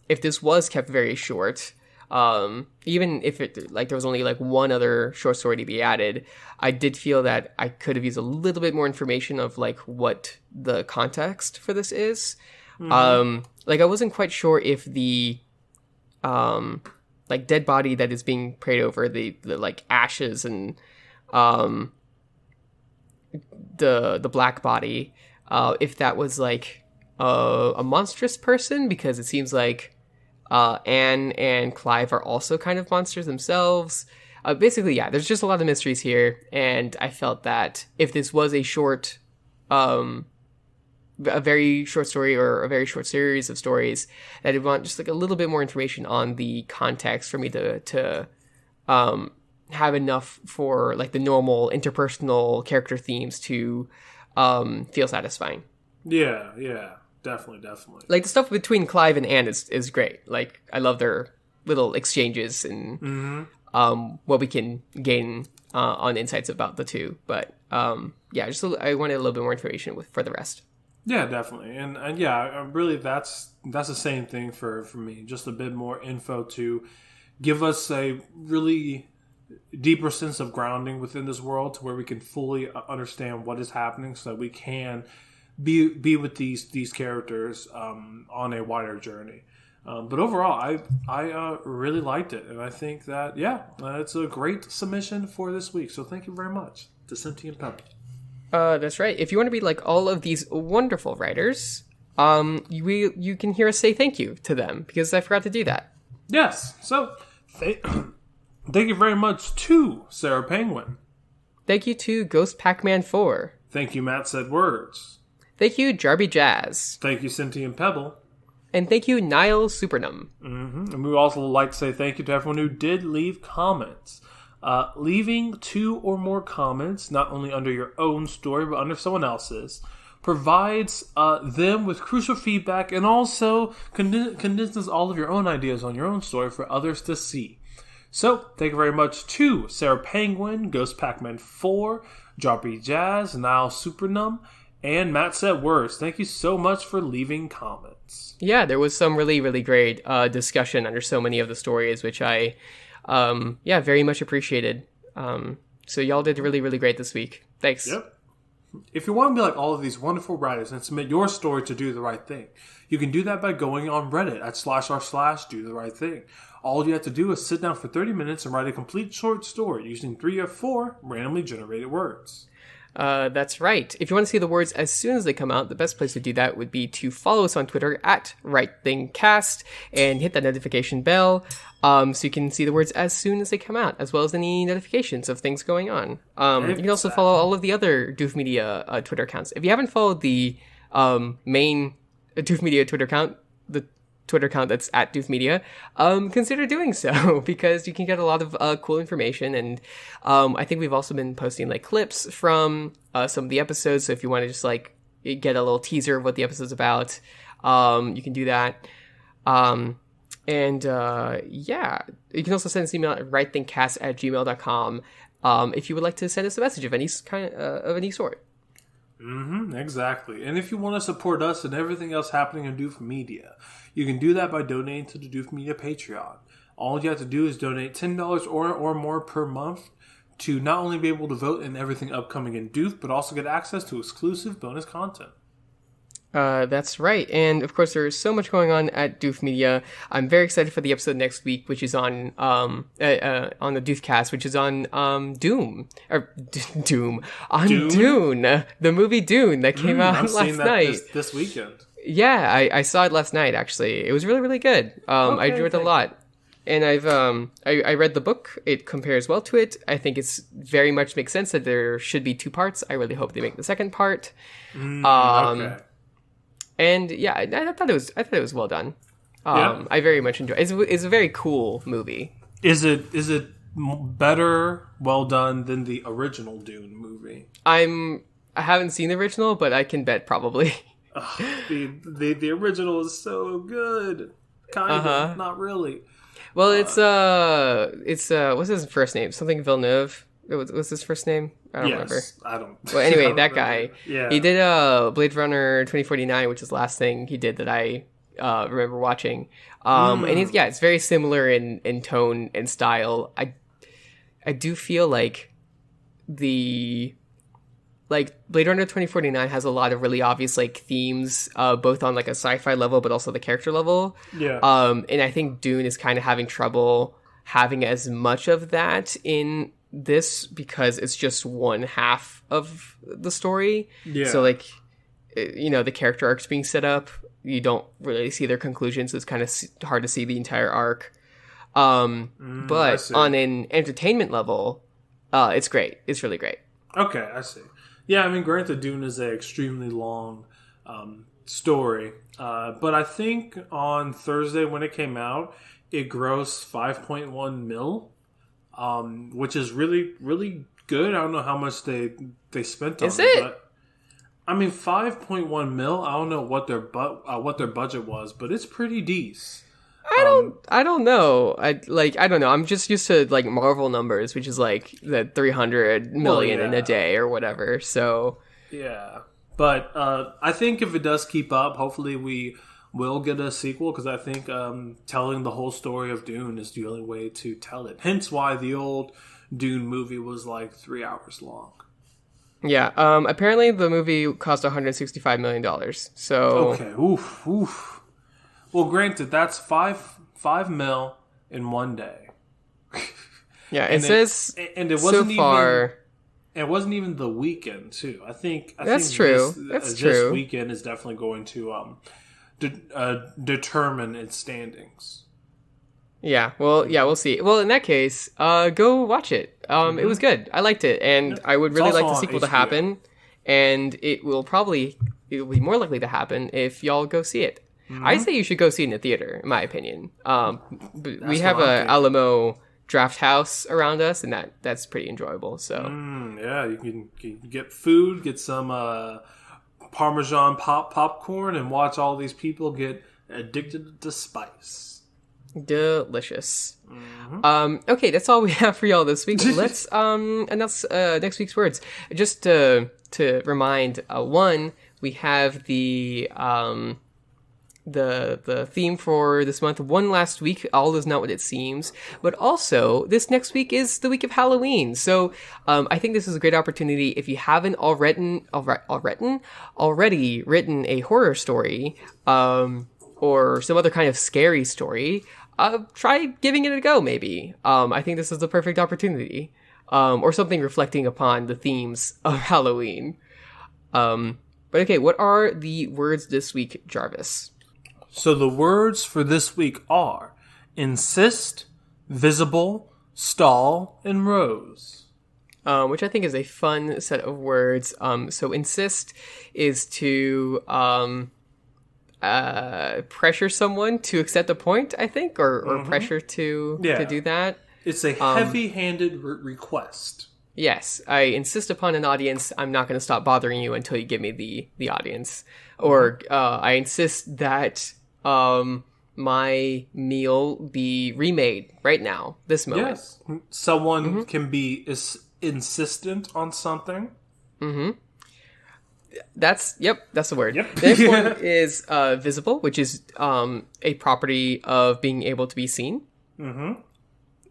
if this was kept very short, even if it like there was only like one other short story to be added, I did feel that I could have used a little bit more information of like what the context for this is. Like I wasn't quite sure if the like dead body that is being prayed over, the like ashes and the black body, if that was like a monstrous person, because it seems like Anne and Clive are also kind of monsters themselves. Basically, yeah, there's just a lot of mysteries here, and I felt that if this was a short, a very short story or a very short series of stories, that I'd want just like a little bit more information on the context for me to have enough for like the normal interpersonal character themes to feel satisfying. Yeah, definitely. Like the stuff between Clive and Anne is great. Like I love their little exchanges and what we can gain on insights about the two. But yeah, I wanted a little bit more information for the rest. Yeah, definitely, and yeah, really, that's the same thing for me. Just a bit more info to give us a really deeper sense of grounding within this world, to where we can fully understand what is happening, so that we can be with these characters on a wider journey. But overall, I really liked it, and I think that it's a great submission for this week. So thank you very much to Cynthia and Pebble. That's right. If you want to be like all of these wonderful writers, you can hear us say thank you to them, because I forgot to do that. Yes. So thank you very much to Sarah Penguin. Thank you to Ghost Pac-Man 4. Thank you, Matt Said Words. Thank you, Jarby Jazz. Thank you, Cynthia and Pebble. And thank you, NihilSupernum. And we would also like to say thank you to everyone who did leave comments. Leaving 2 or more comments, not only under your own story, but under someone else's, provides them with crucial feedback, and also condenses all of your own ideas on your own story for others to see. So, thank you very much to Sarah Penguin, Ghost Pac-Man 4, Jarby Jazz, NihilSupernum, and Matt Said Words. Thank you so much for leaving comments. Yeah, there was some really, really great discussion under so many of the stories, which I very much appreciated. So y'all did really, really great this week. Thanks. Yep. If you want to be like all of these wonderful writers and submit your story to Do the Right Thing, you can do that by going on Reddit at /r/DoTheRightThing. All you have to do is sit down for 30 minutes and write a complete short story using 3 or 4 randomly generated words. That's right. If you want to see the words as soon as they come out, the best place to do that would be to follow us on Twitter at RightThingCast and hit that notification bell, so you can see the words as soon as they come out, as well as any notifications of things going on. You can also follow all of the other Doof Media Twitter accounts. If you haven't followed the main Doof Media Twitter account, the Twitter account that's at Doof Media, consider doing so, because you can get a lot of cool information. And I think we've also been posting like clips from some of the episodes, so if you want to just like get a little teaser of what the episode's about, you can do that. You can also send us an email at rightthingcast@gmail.com if you would like to send us a message of any kind of any sort. Exactly. And if you want to support us and everything else happening in Doof Media, you can do that by donating to the Doof Media Patreon. All you have to do is donate $10 or more per month to not only be able to vote in everything upcoming in Doof, but also get access to exclusive bonus content. That's right. And of course, there's so much going on at Doof Media. I'm very excited for the episode next week, which is on the Doofcast, which is on Dune, the movie Dune that came out last night. This weekend. Yeah, I saw it last night. Actually, it was really, really good. I enjoyed it a lot. And I read the book. It compares well to it. I think it's very much makes sense that there should be 2 parts. I really hope they make the second part. Okay. And yeah, I thought it was well done. I very much enjoy it. It's a very cool movie. Is it better, well done than the original Dune movie? I haven't seen the original, but I can bet probably. The original is so good. Kind of, not really. Well, it's what's his first name? Something Villeneuve. What's his first name? I don't remember. I don't. Well, anyway, that guy. Yeah. He did Blade Runner 2049, which is the last thing he did that I remember watching. And it's very similar in tone and style. I do feel like Blade Runner 2049 has a lot of really obvious like themes, both on like a sci-fi level, but also the character level. Yeah. And I think Dune is kind of having trouble having as much of that in this because it's just one half of the story. Yeah. So like, the character arcs being set up, you don't really see their conclusions. So it's kind of hard to see the entire arc. But on an entertainment level, it's great. It's really great. Okay, I see. Yeah, I mean, granted, Dune is an extremely long story, but I think on Thursday when it came out, it grossed 5.1 mil, which is really, really good. I don't know how much they spent on it. But, I mean, 5.1 mil. I don't know what their budget was, but it's pretty decent. I don't know. I don't know. I'm just used to like Marvel numbers, which is like the 300 million in a day or whatever. So yeah, but I think if it does keep up, hopefully we will get a sequel because I think telling the whole story of Dune is the only way to tell it. Hence why the old Dune movie was like 3 hours long. Yeah. Apparently the movie cost $165 million. So okay. Oof. Well, granted, that's 5 mil in one day. Yeah, it says and it wasn't so far. It wasn't even the weekend too. I think that's true. This weekend is definitely going to determine its standings. Yeah. Well, we'll see. Well, in that case, go watch it. It was good. I liked it, and I would really like the sequel to happen. And it will be more likely to happen if y'all go see it. Mm-hmm. I say you should go see it in the theater, in my opinion. We have a Alamo Draft House around us, and that's pretty enjoyable. So yeah, you can get food, get some Parmesan popcorn, and watch all these people get addicted to spice. Delicious. Mm-hmm. Okay, that's all we have for y'all this week. Let's announce next week's words. Just to remind, one, we have the theme for this month, One Last Week, All Is Not What It Seems, but also this next week is the week of Halloween. So I think this is a great opportunity if you haven't already written a horror story or some other kind of scary story, try giving it a go maybe. I think this is the perfect opportunity, or something reflecting upon the themes of Halloween. But okay, what are the words this week, Jarvis? So the words for this week are insist, visible, stall, and rose. Which I think is a fun set of words. So insist is to pressure someone to accept a point, I think, or pressure to do that. It's a heavy-handed request. Yes, I insist upon an audience. I'm not going to stop bothering you until you give me the audience. Or I insist that my meal be remade right now, this moment. Yes. Someone can be insistent on something. Mm-hmm. That's the word. Yep. The next one is visible, which is a property of being able to be seen. Mm-hmm.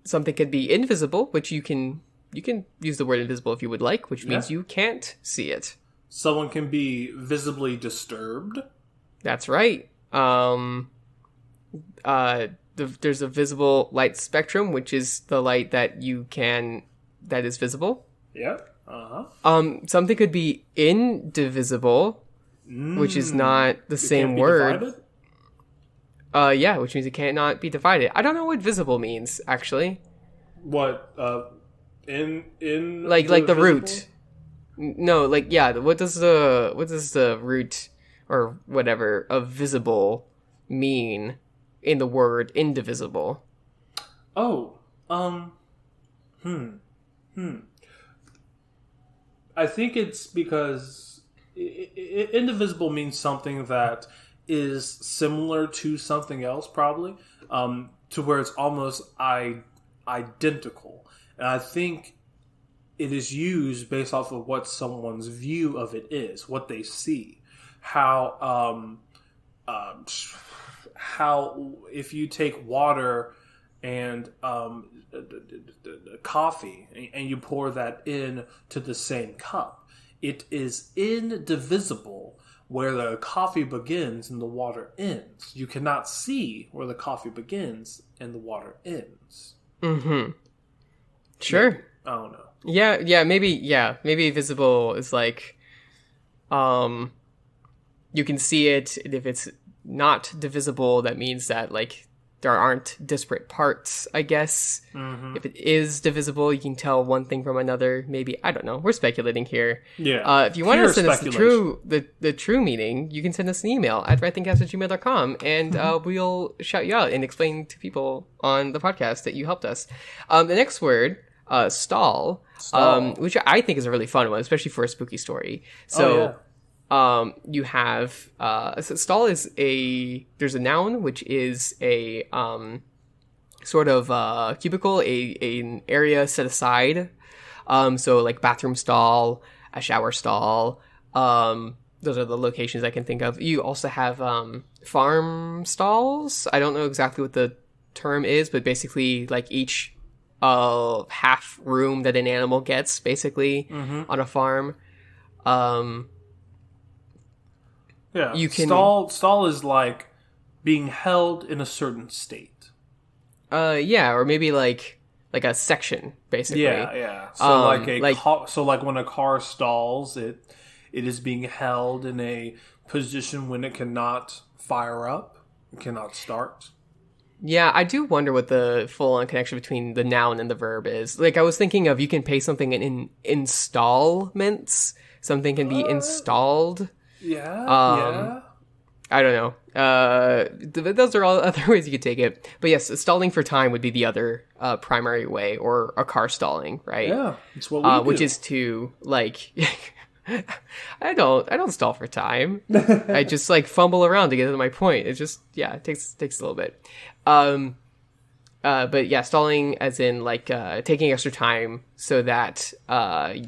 Something could be invisible, which you can use the word invisible if you would like, which means you can't see it. Someone can be visibly disturbed. That's right. There's a visible light spectrum, which is the light that is visible. Yeah. Something could be indivisible, which is not the same word. Yeah, which means it cannot be divided. I don't know what visible means, actually. What? In like the root. No, like yeah. What does the root or whatever of visible mean in the word indivisible? Oh, I think it's because indivisible means something that is similar to something else, probably, to where it's almost identical. And I think is used based off of what someone's view of it is, what they see, how if you take water and coffee and you pour that in to the same cup, it is indivisible where the coffee begins and the water ends. You cannot see where the coffee begins and the water ends. Mm-hmm. Sure. I don't know. Maybe visible is like, you can see it. If it's not divisible, that means that like there aren't disparate parts, I guess. Mm-hmm. If it is divisible, you can tell one thing from another. Maybe, I don't know. We're speculating here. Yeah. If you want to send us the true meaning, you can send us an email at rightthingcast@gmail.com, and we'll shout you out and explain to people on the podcast that you helped us. The next word, stall, which I think is a really fun one, especially for a spooky story. So, you have so stall is there's a noun, which is a sort of cubicle, an area set aside. So like bathroom stall, a shower stall. Those are the locations I can think of. You also have farm stalls. I don't know exactly what the term is, but basically like each half room that an animal gets, basically, on a farm. Yeah, you can stall is like being held in a certain state. Or maybe like a section, basically. Yeah. So so like when a car stalls, it is being held in a position when it cannot fire up, it cannot start. Yeah, I do wonder what the full-on connection between the noun and the verb is. Like, I was thinking of you can pay something in installments. Something can be installed. Yeah. I don't know. Those are all other ways you could take it. But yes, stalling for time would be the other primary way, or a car stalling, right? Yeah, it's what we do. Which is to like, I don't stall for time. I just like fumble around to get to my point. It just it takes a little bit. But yeah, stalling as in like taking extra time so that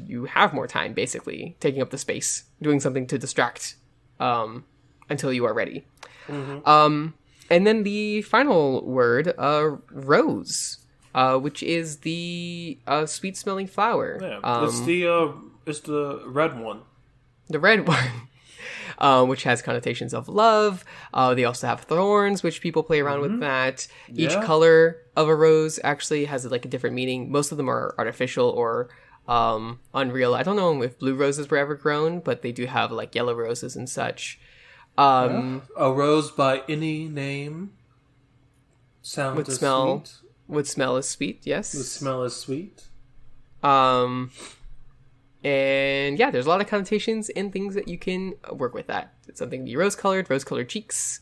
you have more time, basically taking up the space, doing something to distract until you are ready. Mm-hmm. And then the final word, rose, which is the sweet smelling flower. Yeah, it's the red one. The red one. Which has connotations of love. They also have thorns, which people play around with that. Each color of a rose actually has like a different meaning. Most of them are artificial or unreal. I don't know if blue roses were ever grown, but they do have like yellow roses and such. A rose by any name would smell sweet. Would smell as sweet, yes. Would smell as sweet. And yeah, there's a lot of connotations and things that you can work with that. It's something to be rose-colored cheeks.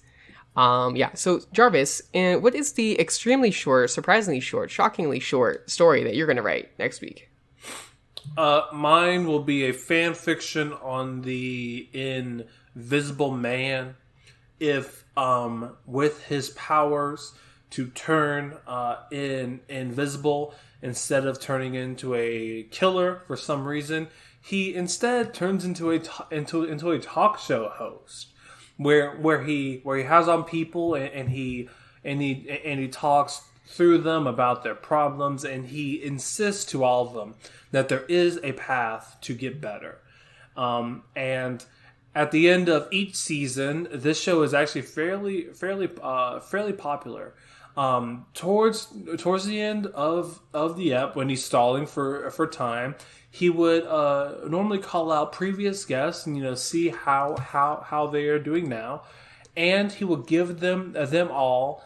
So Jarvis, what is the extremely short, surprisingly short, shockingly short story that you're going to write next week? Mine will be a fan fiction on the Invisible Man. If, with his powers to turn invisible, instead of turning into a killer for some reason, he instead turns into a talk show host, where he has on people and he talks through them about their problems, and he insists to all of them that there is a path to get better. And at the end of each season, this show is actually fairly popular. Towards the end of the ep, when he's stalling for time, he would normally call out previous guests and see how they are doing now, and he will give them all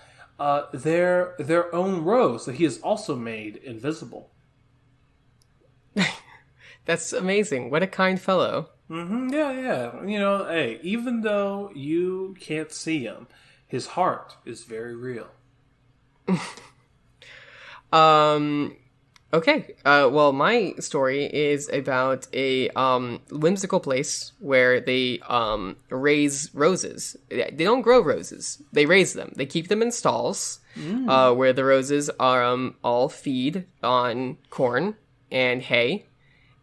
their own rose that he has also made invisible. That's amazing. What a kind fellow. Mm-hmm. Yeah. Hey, even though you can't see him, his heart is very real. Okay. Well, my story is about a whimsical place where they raise roses. They don't grow roses. They raise them. They keep them in stalls where the roses are all feed on corn and hay,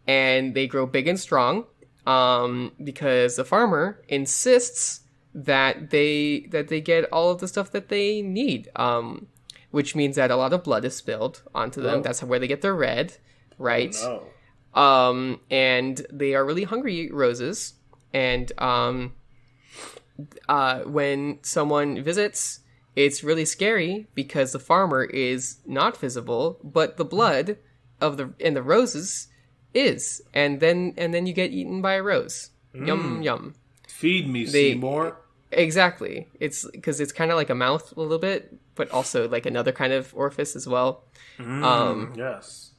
and they grow big and strong, because the farmer insists that they get all of the stuff that they need, which means that a lot of blood is spilled onto them. That's where they get their red, right? Oh, no. And they are really hungry roses, and when someone visits, it's really scary because the farmer is not visible, but the blood in the roses is, and then you get eaten by a rose. Yum yum. Feed me, Seymour. Exactly. It's because it's kind of like a mouth a little bit, but also like another kind of orifice as well. Yes.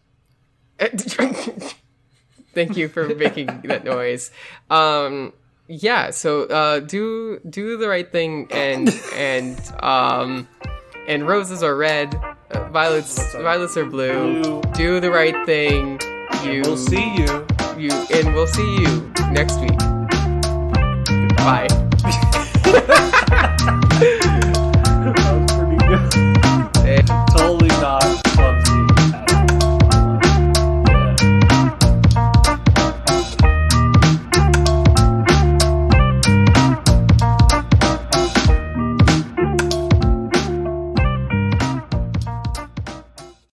Thank you for making that noise. Yeah. So do the right thing, and roses are red, violets are blue. Do the right thing. We'll see you. And we'll see you next week. Bye.